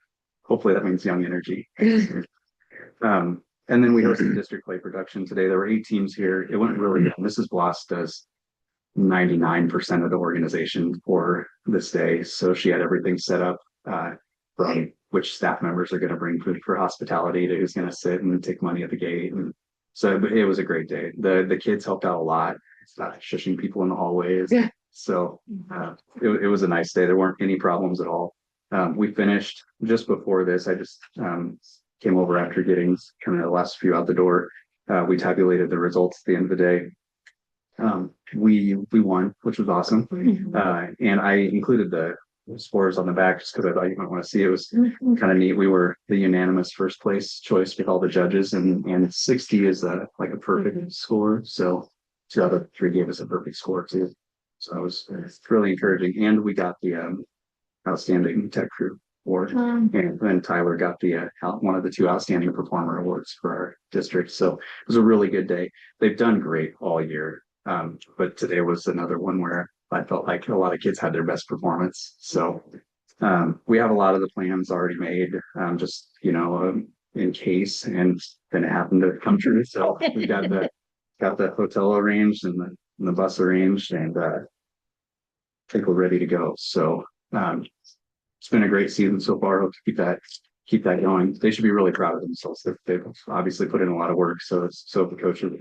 hopefully that means young energy. And then we hosted district play production today. There were 8 teams here. It went really good. Mrs. Bloss does 99% of the organization for this day. So she had everything set up from which staff members are going to bring food for hospitality to who's going to sit and take money at the gate. And so it was a great day. The kids helped out a lot. It's not shushing people in the hallways. Yeah. So it was a nice day. There weren't any problems at all. We finished just before this. I just came over after getting kind of the last few out the door. We tabulated the results at the end of the day. We won, which was awesome. And I included the scores on the back just because I thought you might want to see it. It was kind of neat. We were the unanimous first place choice with all the judges, and 60 is like a perfect score. So 2 out of 3 gave us a perfect score too. So it was really encouraging. And we got the outstanding tech crew award, and then Tyler got the one of the 2 outstanding performer awards for our district. So it was a really good day. They've done great all year, but today was another one where I felt like a lot of kids had their best performance. So we have a lot of the plans already made, just in case, and then it happened to come true. So we got the hotel arranged and the bus arranged, and I think we're ready to go. So it's been a great season so far. Hope to keep that going. They should be really proud of themselves. They've obviously put in a lot of work, so the coaches,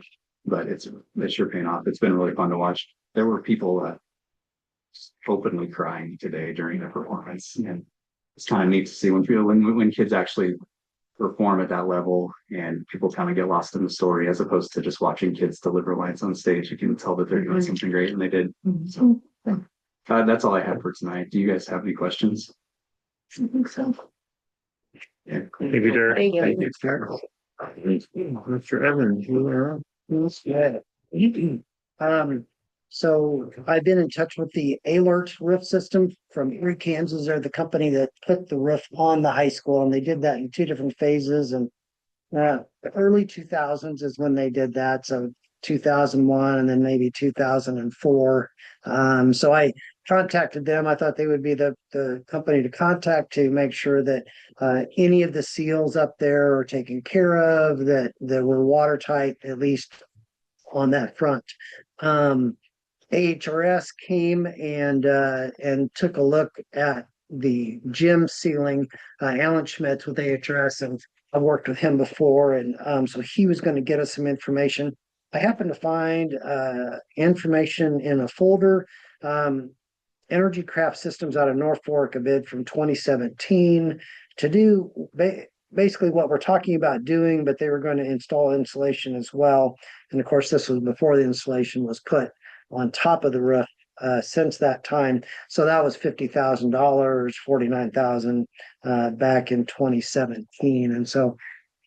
but it's sure paying off. It's been really fun to watch. There were people openly crying today during the performance, and it's kind of neat to see when kids actually perform at that level, and people kind of get lost in the story as opposed to just watching kids deliver lines on stage. You can tell that they're doing something great, and they did. So that's all I had for tonight. Do you guys have any questions? I think so. Yeah. Thank you, Derek. Thank you. Thank you, Derek. Mr. Evans, you are up. Yeah. So I've been in touch with the Alert roof system from Erie, Kansas. They're the company that put the roof on the high school, and they did that in two different phases. And the early 2000s is when they did that. So 2001 and then maybe 2004. So I contacted them. I thought they would be the company to contact to make sure that any of the seals up there are taken care of, that were watertight, at least on that front. AHRS came and took a look at the gym ceiling. Alan Schmitz with AHRS, and I've worked with him before, and so he was going to get us some information. I happened to find information in a folder. Energy Craft Systems out of Norfolk, a bid from 2017 to do basically what we're talking about doing, but they were going to install insulation as well. And of course, this was before the insulation was put on top of the roof since that time. So that was $50,000, $49,000 back in 2017. And so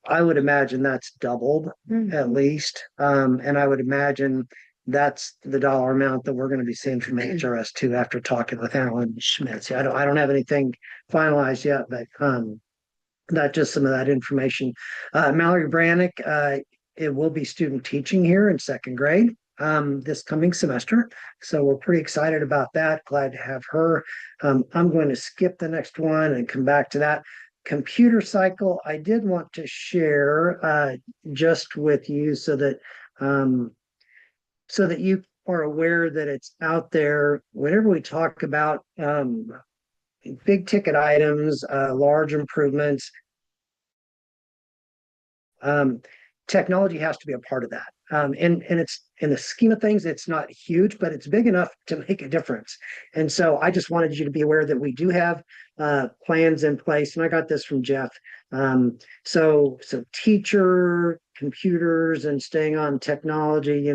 I would imagine that's doubled at least. And I would imagine that's the dollar amount that we're going to be seeing from HRS too after talking with Alan Schmitz. I don't have anything finalized yet, but not just some of that information. Mallory Brannick, it will be student teaching here in second grade this coming semester. So we're pretty excited about that. Glad to have her. I'm going to skip the next one and come back to that. Computer cycle, I did want to share just with you so that you are aware that it's out there. Whenever we talk about big ticket items, large improvements, technology has to be a part of that. And it's in the scheme of things, it's not huge, but it's big enough to make a difference. And so I just wanted you to be aware that we do have plans in place. And I got this from Jeff. So teacher computers and staying on technology,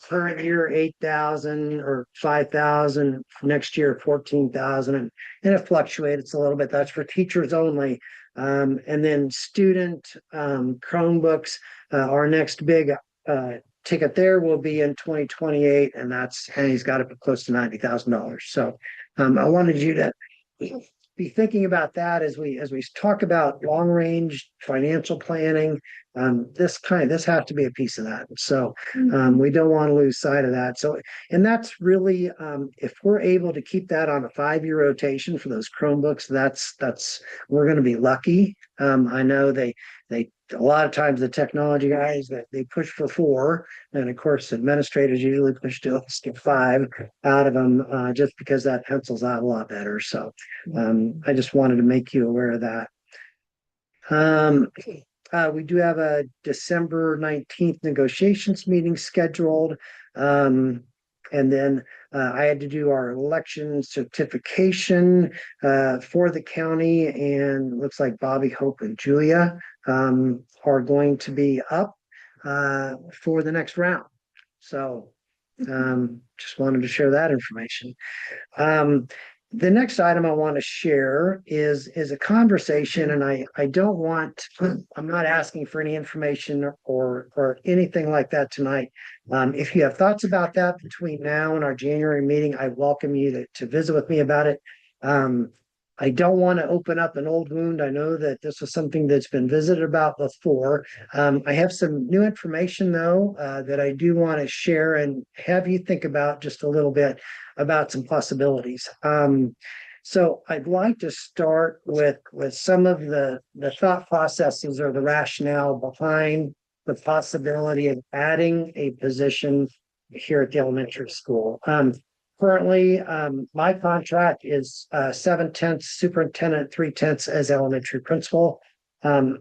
current year 8,000 or 5,000, next year 14,000, and it fluctuates a little bit. That's for teachers only. And then student Chromebooks, our next big ticket there will be in 2028, and he's got it close to $90,000. So I wanted you to be thinking about that as we talk about long range financial planning. This has to be a piece of that. So we don't want to lose sight of that. So, and that's really if we're able to keep that on a 5-year rotation for those Chromebooks, that's we're going to be lucky. I know they a lot of times the technology guys that they push for 4, and of course administrators usually push to 5 out of them just because that pencils out a lot better. So I just wanted to make you aware of that. We do have a December 19th negotiations meeting scheduled. And then I had to do our election certification for the county, and it looks like Bobby, Hope, and Julia are going to be up for the next round. So just wanted to share that information. The next item I want to share is a conversation, and I don't want, I'm not asking for any information or anything like that tonight. If you have thoughts about that between now and our January meeting, I welcome you to visit with me about it. I don't want to open up an old wound. I know that this was something that's been visited about before. I have some new information though that I do want to share and have you think about just a little bit about some possibilities. So I'd like to start with some of the thought processes or the rationale behind the possibility of adding a position here at the elementary school. Currently, my contract is 7/10 superintendent, 3/10 as elementary principal. And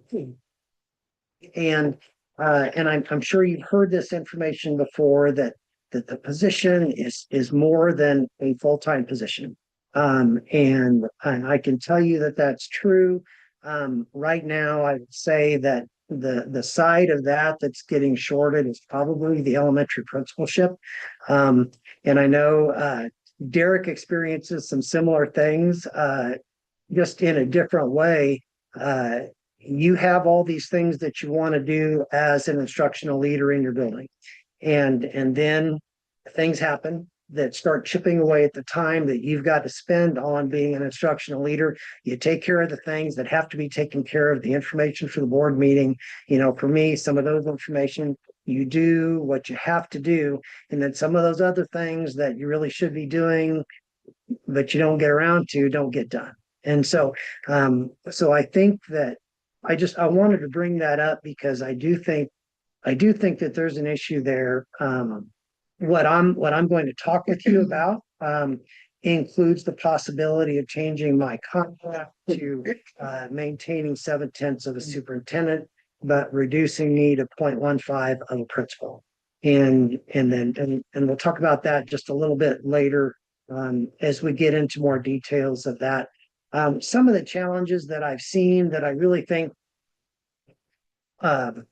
I'm sure you've heard this information before that the position is more than a full-time position. And I can tell you that that's true. Right now, I would say that the side of that that's getting shorted is probably the elementary principalship. And I know, Derek experiences some similar things, just in a different way. Uh, you have all these things that you want to do as an instructional leader in your building. And then things happen that start chipping away at the time that you've got to spend on being an instructional leader. You take care of the things that have to be taken care of, the information for the board meeting. You know, for me, some of those information, you do what you have to do. And then some of those other things that you really should be doing, but you don't get around to, don't get done. And so I think that I wanted to bring that up because I do think that there's an issue there. What I'm going to talk with you about, includes the possibility of changing my contract to, maintaining 7/10 of a superintendent, but reducing me to 0.15 of a principal. And we'll talk about that just a little bit later, as we get into more details of that. Some of the challenges that I've seen that I really think, um,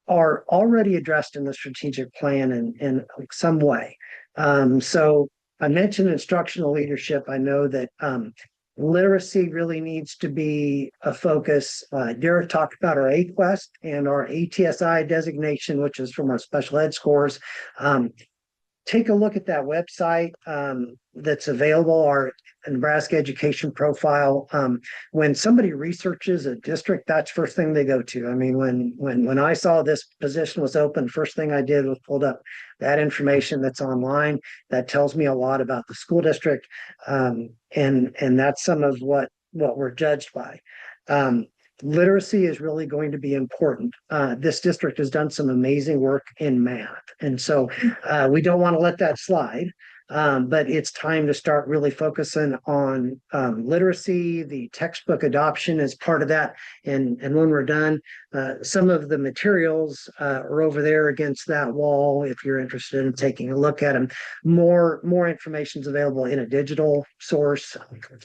are already addressed in the strategic plan in some way. So I mentioned instructional leadership. I know that, literacy really needs to be a focus. Derek talked about our AQuest and our ATSI designation, which is from our special ed scores. Take a look at that website, that's available, our Nebraska education profile. When somebody researches a district, that's first thing they go to. I mean, when I saw this position was open, first thing I did was pulled up that information that's online. That tells me a lot about the school district. And that's some of what we're judged by. Literacy is really going to be important. This district has done some amazing work in math. And so, we don't want to let that slide. But it's time to start really focusing on, literacy. The textbook adoption is part of that. And when we're done, some of the materials, are over there against that wall. If you're interested in taking a look at them, more information is available in a digital source.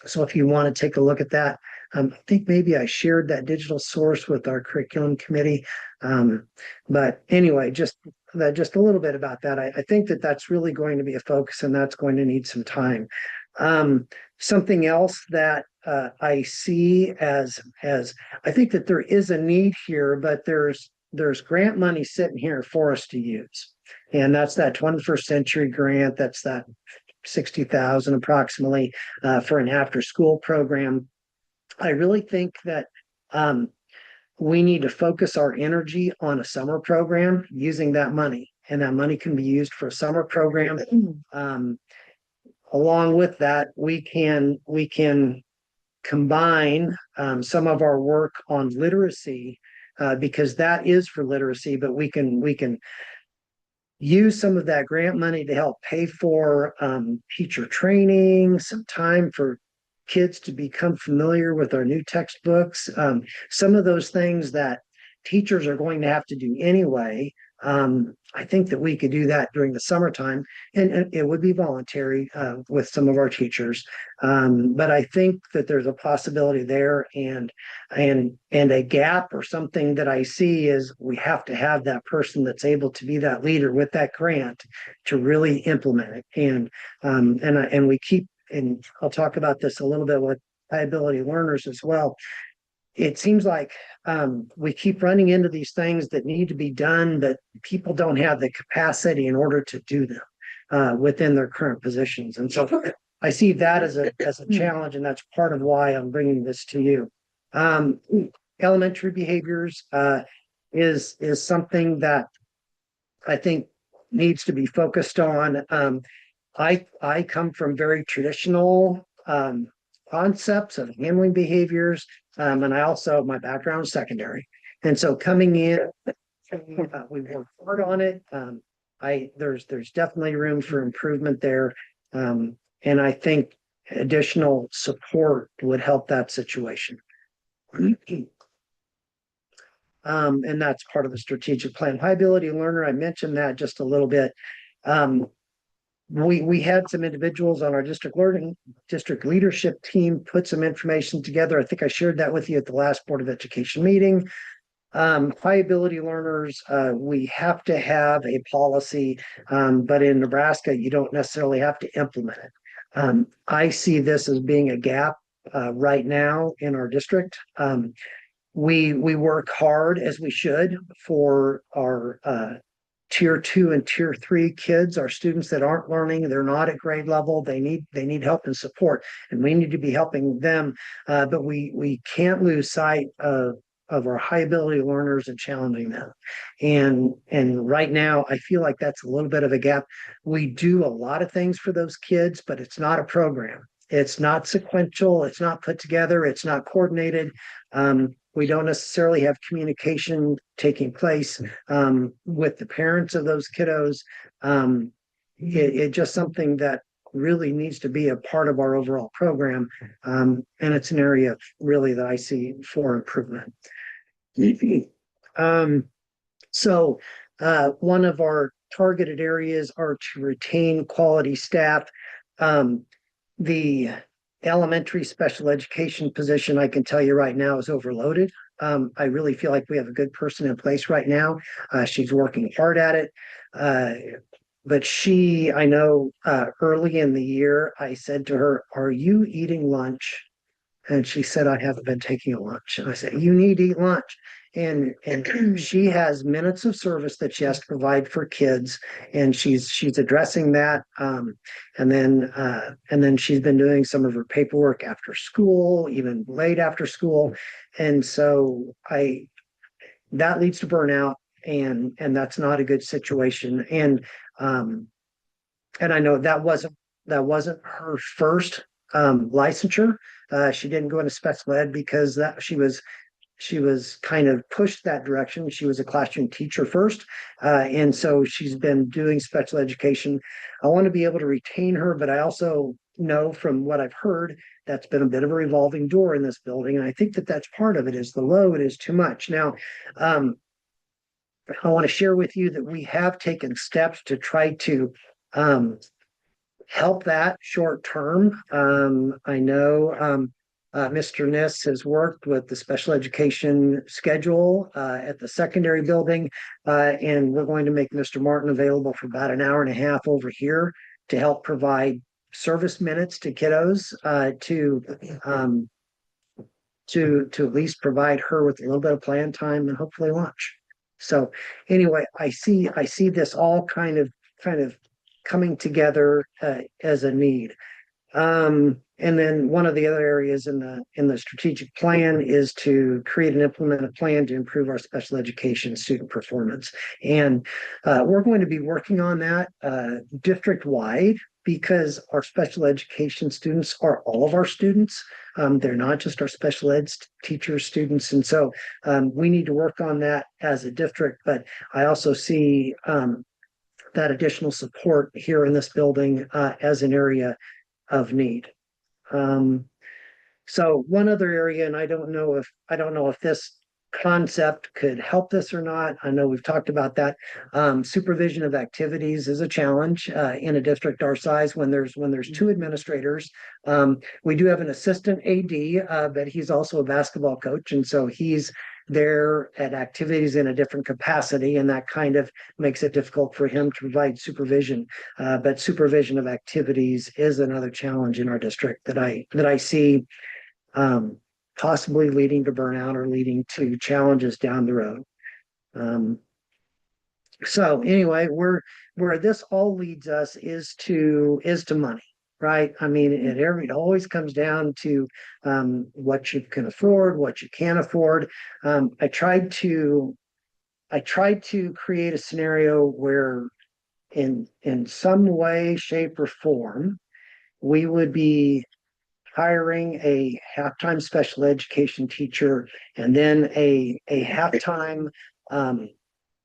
So if you want to take a look at that, I think maybe I shared that digital source with our curriculum committee. But anyway, just a little bit about that. I think that that's really going to be a focus, and that's going to need some time. Something else that, I see as I think that there is a need here, but there's grant money sitting here for us to use. And that's that 21st century grant. That's that 60,000 approximately, for an after school program. I really think that, we need to focus our energy on a summer program using that money, and that money can be used for a summer program. Along with that, we can combine, some of our work on literacy, because that is for literacy, but we can use some of that grant money to help pay for, teacher training, some time for kids to become familiar with our new textbooks. Some of those things that teachers are going to have to do anyway. I think that we could do that during the summertime, and it would be voluntary, with some of our teachers. But I think that there's a possibility there, and a gap or something that I see is we have to have that person that's able to be that leader with that grant to really implement it. And we keep, and I'll talk about this a little bit with high ability learners as well. It seems like, we keep running into these things that need to be done, but people don't have the capacity in order to do them, within their current positions. And so I see that as a challenge, and that's part of why I'm bringing this to you. Elementary behaviors, is something that I think needs to be focused on. I come from very traditional, concepts of handling behaviors. And I also, my background is secondary. And so coming in, we worked hard on it. There's definitely room for improvement there. And I think additional support would help that situation. And that's part of the strategic plan. High ability learner, I mentioned that just a little bit. we had some individuals on our district leadership team put some information together. I think I shared that with you at the last Board of Education meeting. High ability learners, we have to have a policy, but in Nebraska, you don't necessarily have to implement it. I see this as being a gap right now in our district. We work hard as we should for our tier 2 and tier 3 kids, our students that aren't learning, they're not at grade level, they need help and support, and we need to be helping them. But we can't lose sight of our high ability learners and challenging them. And right now, I feel like that's a little bit of a gap. We do a lot of things for those kids, but it's not a program. It's not sequential, it's not put together, it's not coordinated. We don't necessarily have communication taking place with the parents of those kiddos. It just something that really needs to be a part of our overall program. And it's an area really that I see for improvement. So one of our targeted areas are to retain quality staff. The elementary special education position, I can tell you right now, is overloaded. I really feel like we have a good person in place right now. She's working hard at it. But I know early in the year, I said to her, "Are you eating lunch?" And she said, "I haven't been taking a lunch." And I said, "You need to eat lunch." And she has minutes of service that she has to provide for kids, and she's addressing that. And then she's been doing some of her paperwork after school, even late after school. And so that leads to burnout, and that's not a good situation. And I know that wasn't her first licensure. She didn't go into special ed because she was kind of pushed that direction. She was a classroom teacher first. And so she's been doing special education. I want to be able to retain her, but I also know from what I've heard, that's been a bit of a revolving door in this building. And I think that that's part of it, is the load is too much. Now, I want to share with you that we have taken steps to try to help that short term. I know Mr. Niss has worked with the special education schedule at the secondary building, and we're going to make Mr. Martin available for about an hour and a half over here to help provide service minutes to kiddos to at least provide her with a little bit of plan time and hopefully lunch. So anyway, I see this all kind of coming together as a need. And then one of the other areas in the strategic plan is to create and implement a plan to improve our special education student performance. And we're going to be working on that district-wide, because our special education students are all of our students. They're not just our special ed teachers, students. And so we need to work on that as a district. But I also see that additional support here in this building as an area of need. So one other area, and I don't know if this concept could help this or not. I know we've talked about that. Supervision of activities is a challenge in a district our size when there's two administrators. We do have an assistant AD, but he's also a basketball coach, and so he's there at activities in a different capacity, and that kind of makes it difficult for him to provide supervision. But supervision of activities is another challenge in our district that I see possibly leading to burnout or leading to challenges down the road. So anyway, where this all leads us is to money, right? I mean, it always comes down to what you can afford, what you can't afford. I tried to create a scenario where in some way, shape, or form, we would be hiring a half-time special education teacher and then a half-time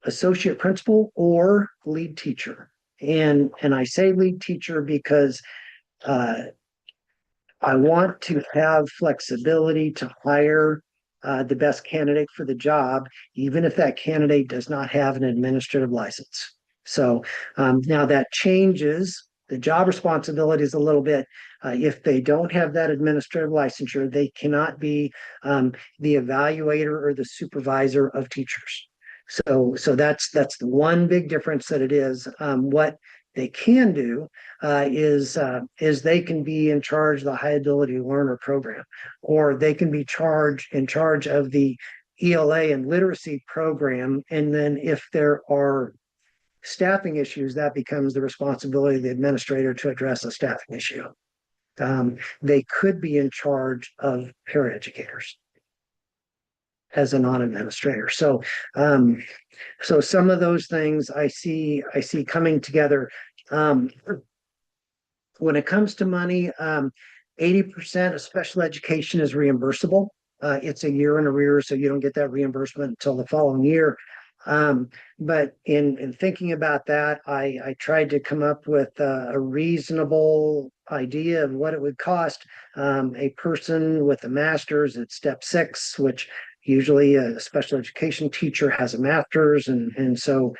associate principal or lead teacher. And I say lead teacher because I want to have flexibility to hire the best candidate for the job, even if that candidate does not have an administrative license. So now that changes The job responsibility is a little bit, if they don't have that administrative licensure, they cannot be the evaluator or the supervisor of teachers. So that's the one big difference that it is. What they can do is they can be in charge of the high ability learner program, or they can be in charge of the ELA and literacy program. And then if there are staffing issues, that becomes the responsibility of the administrator to address a staffing issue. They could be in charge of paraeducators as a non-administrator. So some of those things I see coming together. When it comes to money, 80% of special education is reimbursable. It's a year in arrears, so you don't get that reimbursement until the following year. But in thinking about that, I tried to come up with a reasonable idea of what it would cost a person with a master's at step 6, which usually a special education teacher has a master's, and so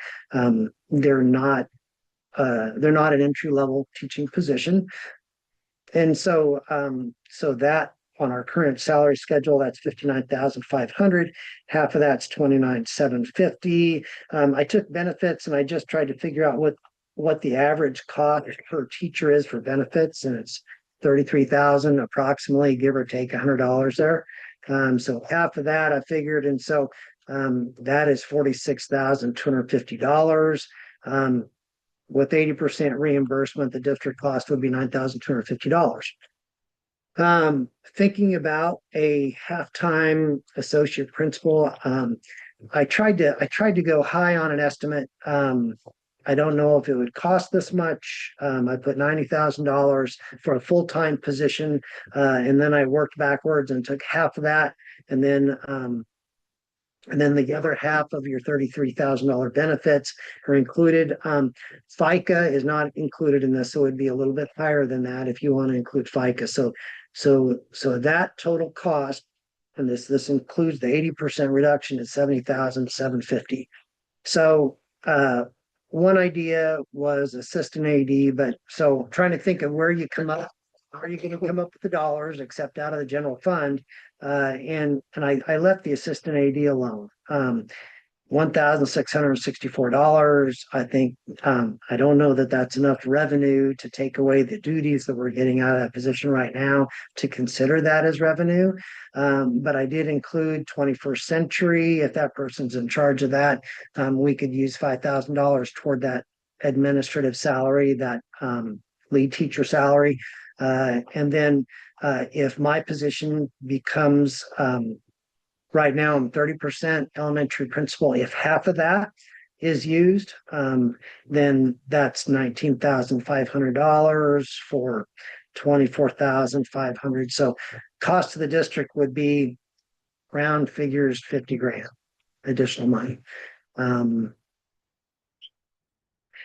they're not an entry level teaching position. And so that on our current salary schedule, that's 59,500. Half of that's 29,750. I took benefits and I just tried to figure out what the average cost per teacher is for benefits, and it's 33,000 approximately, give or take $100 there. So half of that I figured, and so that is $46,250. With 80% reimbursement, the district cost would be $9,250. Thinking about a half-time associate principal, I tried to go high on an estimate. I don't know if it would cost this much. I put $90,000 for a full-time position, and then I worked backwards and took half of that, and then the other half of your $33,000 benefits are included. FICA is not included in this, so it'd be a little bit higher than that if you want to include FICA. So that total cost, and this includes the 80% reduction, is $70,750. So one idea was assistant AD, but so trying to think of where you come up. How are you going to come up with the dollars except out of the general fund? And I left the assistant AD alone. $1,664. I think I don't know that that's enough revenue to take away the duties that we're getting out of that position right now to consider that as revenue. But I did include 21st Century. If that person's in charge of that, we could use $5,000 toward that administrative salary, that lead teacher salary. And then if my position becomes, right now I'm 30% elementary principal, if half of that is used, then that's $19,500 for 24,500. So cost to the district would be, round figures, 50 grand additional money.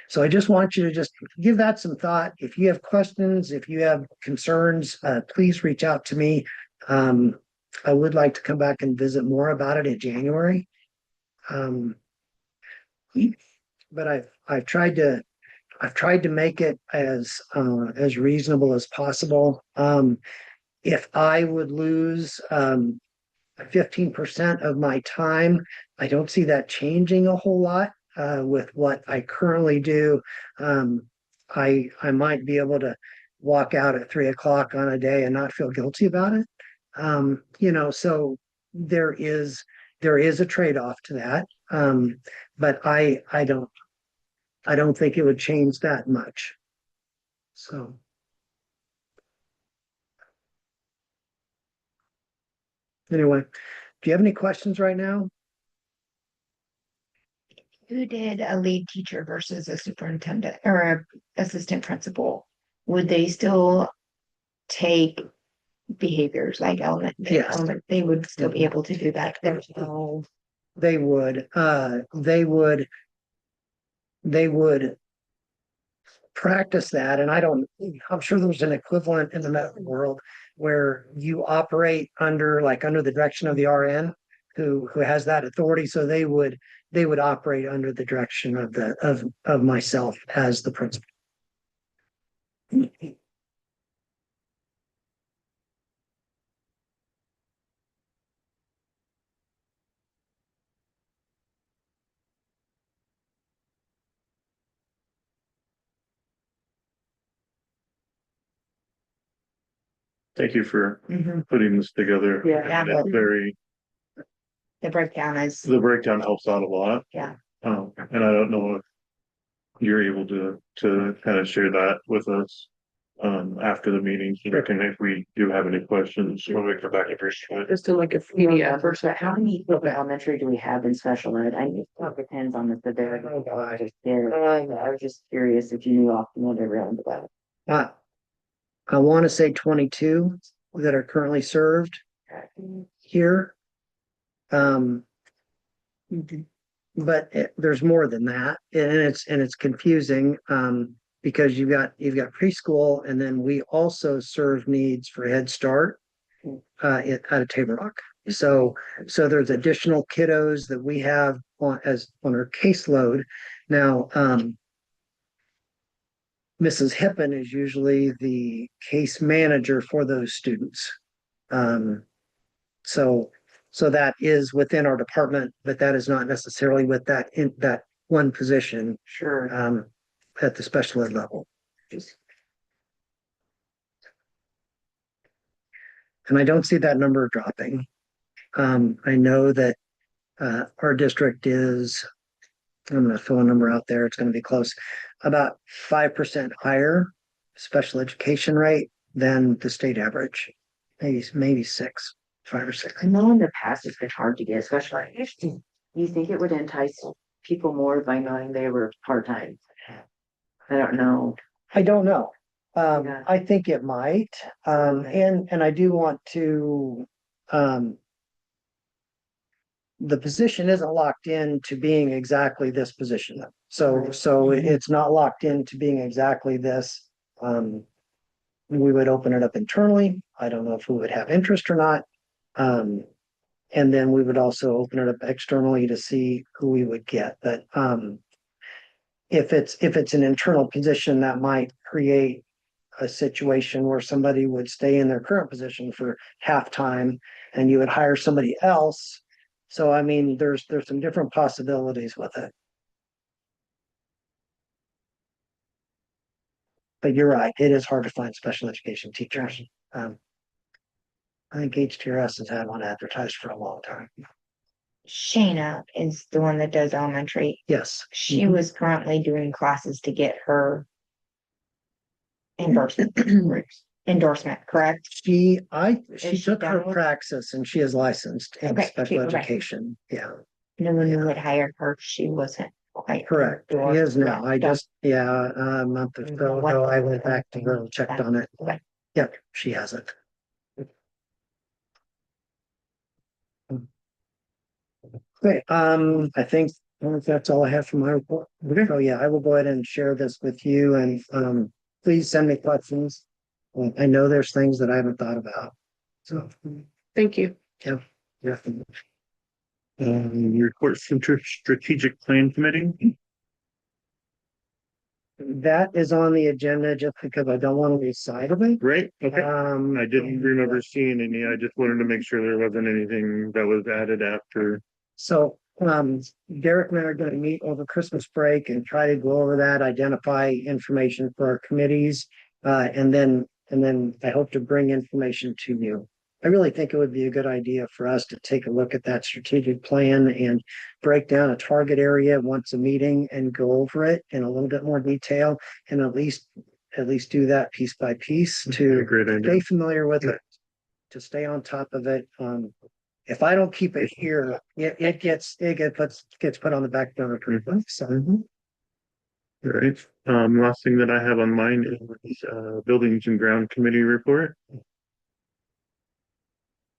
So I just want you to just give that some thought. If you have questions, if you have concerns, please reach out to me. I would like to come back and visit more about it in January. But I've tried to make it as reasonable as possible. If I would lose 15% of my time, I don't see that changing a whole lot. With what I currently do, I might be able to walk out at 3 o'clock on a day and not feel guilty about it. So there is a trade-off to that. But I don't think it would change that much. So. Anyway, do you have any questions right now? Who did a lead teacher versus a superintendent or a assistant principal? Would they still take behaviors like Yes. they would still be able to do that? There's no. They would practice that. And I'm sure there's an equivalent in the medical world where you operate under the direction of the RN who has that authority. So they would operate under the direction of myself as the principal. Thank you for Mhm. putting this together. Yeah. It's very, The breakdown is, the breakdown helps out a lot. yeah. And I don't know if you're able to kind of share that with us. After the meeting, so we can, if we do have any questions, when we come back and review it. Just in like a PDF or But how something. many elementary do we have in special ed? I know it depends on the severity. Oh, God. I was just curious if you knew off the head around about. Uh, I want to say 22 that are currently served here. Um, but there's more than that, and it's confusing, because you've got preschool, and then we also serve needs for Head Start out of Table Rock. So there's additional kiddos that we have on our caseload now. Mrs. Hippen is usually the case manager for those students. Um, so that is within our department, but that is not necessarily with that one position, Sure. at the special ed level. And I don't see that number dropping. I know that, our district is, I'm gonna throw a number out there, it's gonna be close, about 5% higher special education rate than the state average. Maybe 5 or 6. I know in the past it's been hard to get, especially. Do you think it would entice people more by knowing they were part-time? I don't know. I don't know. Yeah. I think it might, and I do want to, the position isn't locked in to being exactly this position. So it's not locked into being exactly this. We would open it up internally. I don't know if we would have interest or not. And then we would also open it up externally to see who we would get. But if it's an internal position, that might create a situation where somebody would stay in their current position for half time and you would hire somebody else. So I mean, there's some different possibilities with it. But you're right, it is hard to find special education teachers. I think HTRS has had one advertised for a long time. Shayna is the one that does elementary. Yes. She was currently doing classes to get her endorsement, correct? She Is she took her done with- praxis and she is licensed in Okay, special okay. education. Yeah, And then when you had hired her, she wasn't quite. correct. She is now. I just, a month or so What- ago, I went back to her and checked on it. Okay. Yep, she hasn't. Okay, I think that's all I have for my report. So yeah, I will go ahead and share this with you and, please send me questions. I know there's things that I haven't thought about. So, Thank you. yeah. Report from strategic plan committee. That is on the agenda just because I don't want to lose sight of it. Right, okay. Um, I didn't remember seeing any. I just wanted to make sure there wasn't anything that was added after. so, Derek and I are gonna meet over Christmas break and try to go over that, identify information for our committees. And then I hope to bring information to you. I really think it would be a good idea for us to take a look at that strategic plan and break down a target area once a meeting and go over it in a little bit more detail and at least do that piece by piece A to great idea. stay familiar with it, to stay on top of it. If I don't keep it here, it gets put on the back burner pretty quick. So All right, last thing that I have on mine is buildings and ground committee report.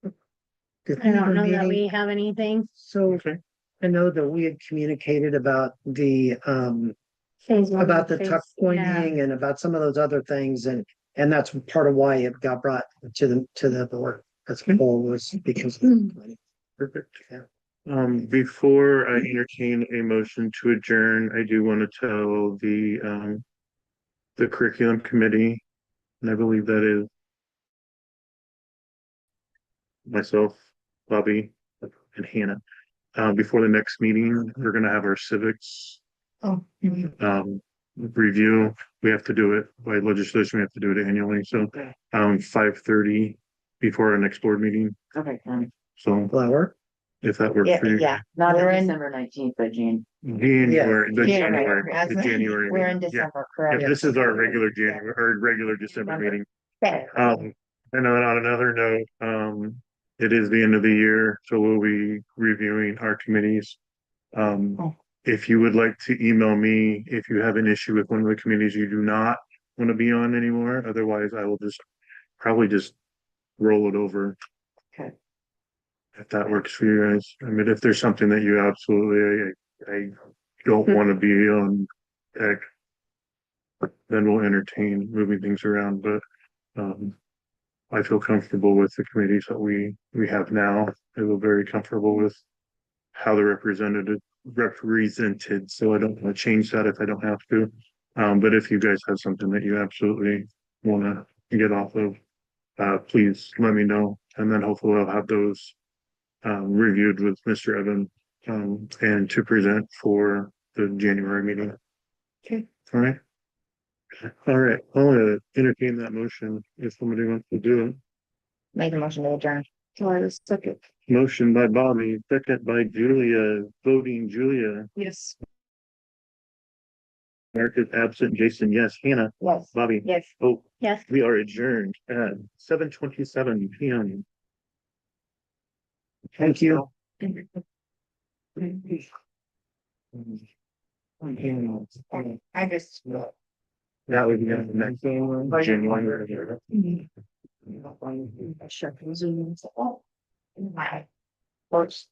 I don't know that we have anything. So Okay. I know that we had communicated about the Phase one, about the phase- tuck yeah. pointing and about some of those other things, and that's part of why it got brought to the board as a whole, was because. Perfect. Before I entertain a motion to adjourn, I do want to tell the curriculum committee, and I believe that is myself, Bobby, and Hannah. Before the next meeting, we're gonna have our civics Oh. um review. We have to do it by legislation. We have to do it annually. So, 5:30 before our next board meeting. Okay, So Flower. if that works for you. Yeah, not We're on in- December 19th, but June. January, the January, January, the January. we're in meeting. Yeah. December, Yeah, correct? this is our regular January, or regular December meeting. Okay. And then on another note, it is the end of the year, so we'll be reviewing our committees. Oh. If you would like to email me, if you have an issue with one of the committees you do not want to be on anymore, otherwise I will probably just roll it over. Okay. If that works for you guys. I mean, if there's something that you absolutely, I don't want to be on, heck, then we'll entertain moving things around, but, I feel comfortable with the committees that we have now. I feel very comfortable with how they're represented, so I don't want to change that if I don't have to. But if you guys have something that you absolutely want to get off of, please let me know, and then hopefully I'll have those reviewed with Mr. Evan, and to present for the January meeting. Okay. All right. All right, I'll entertain that motion if somebody wants to do it. Make a motion to adjourn. Second. Motion by Bobby, second by Julia, voting Julia. Yes. Mark is absent, Jason, yes, Hannah, Yes. Bobby. Yes. Oh, Yes. we are adjourned at 7:27 PM. Thank you. I just. That would be the next January. First.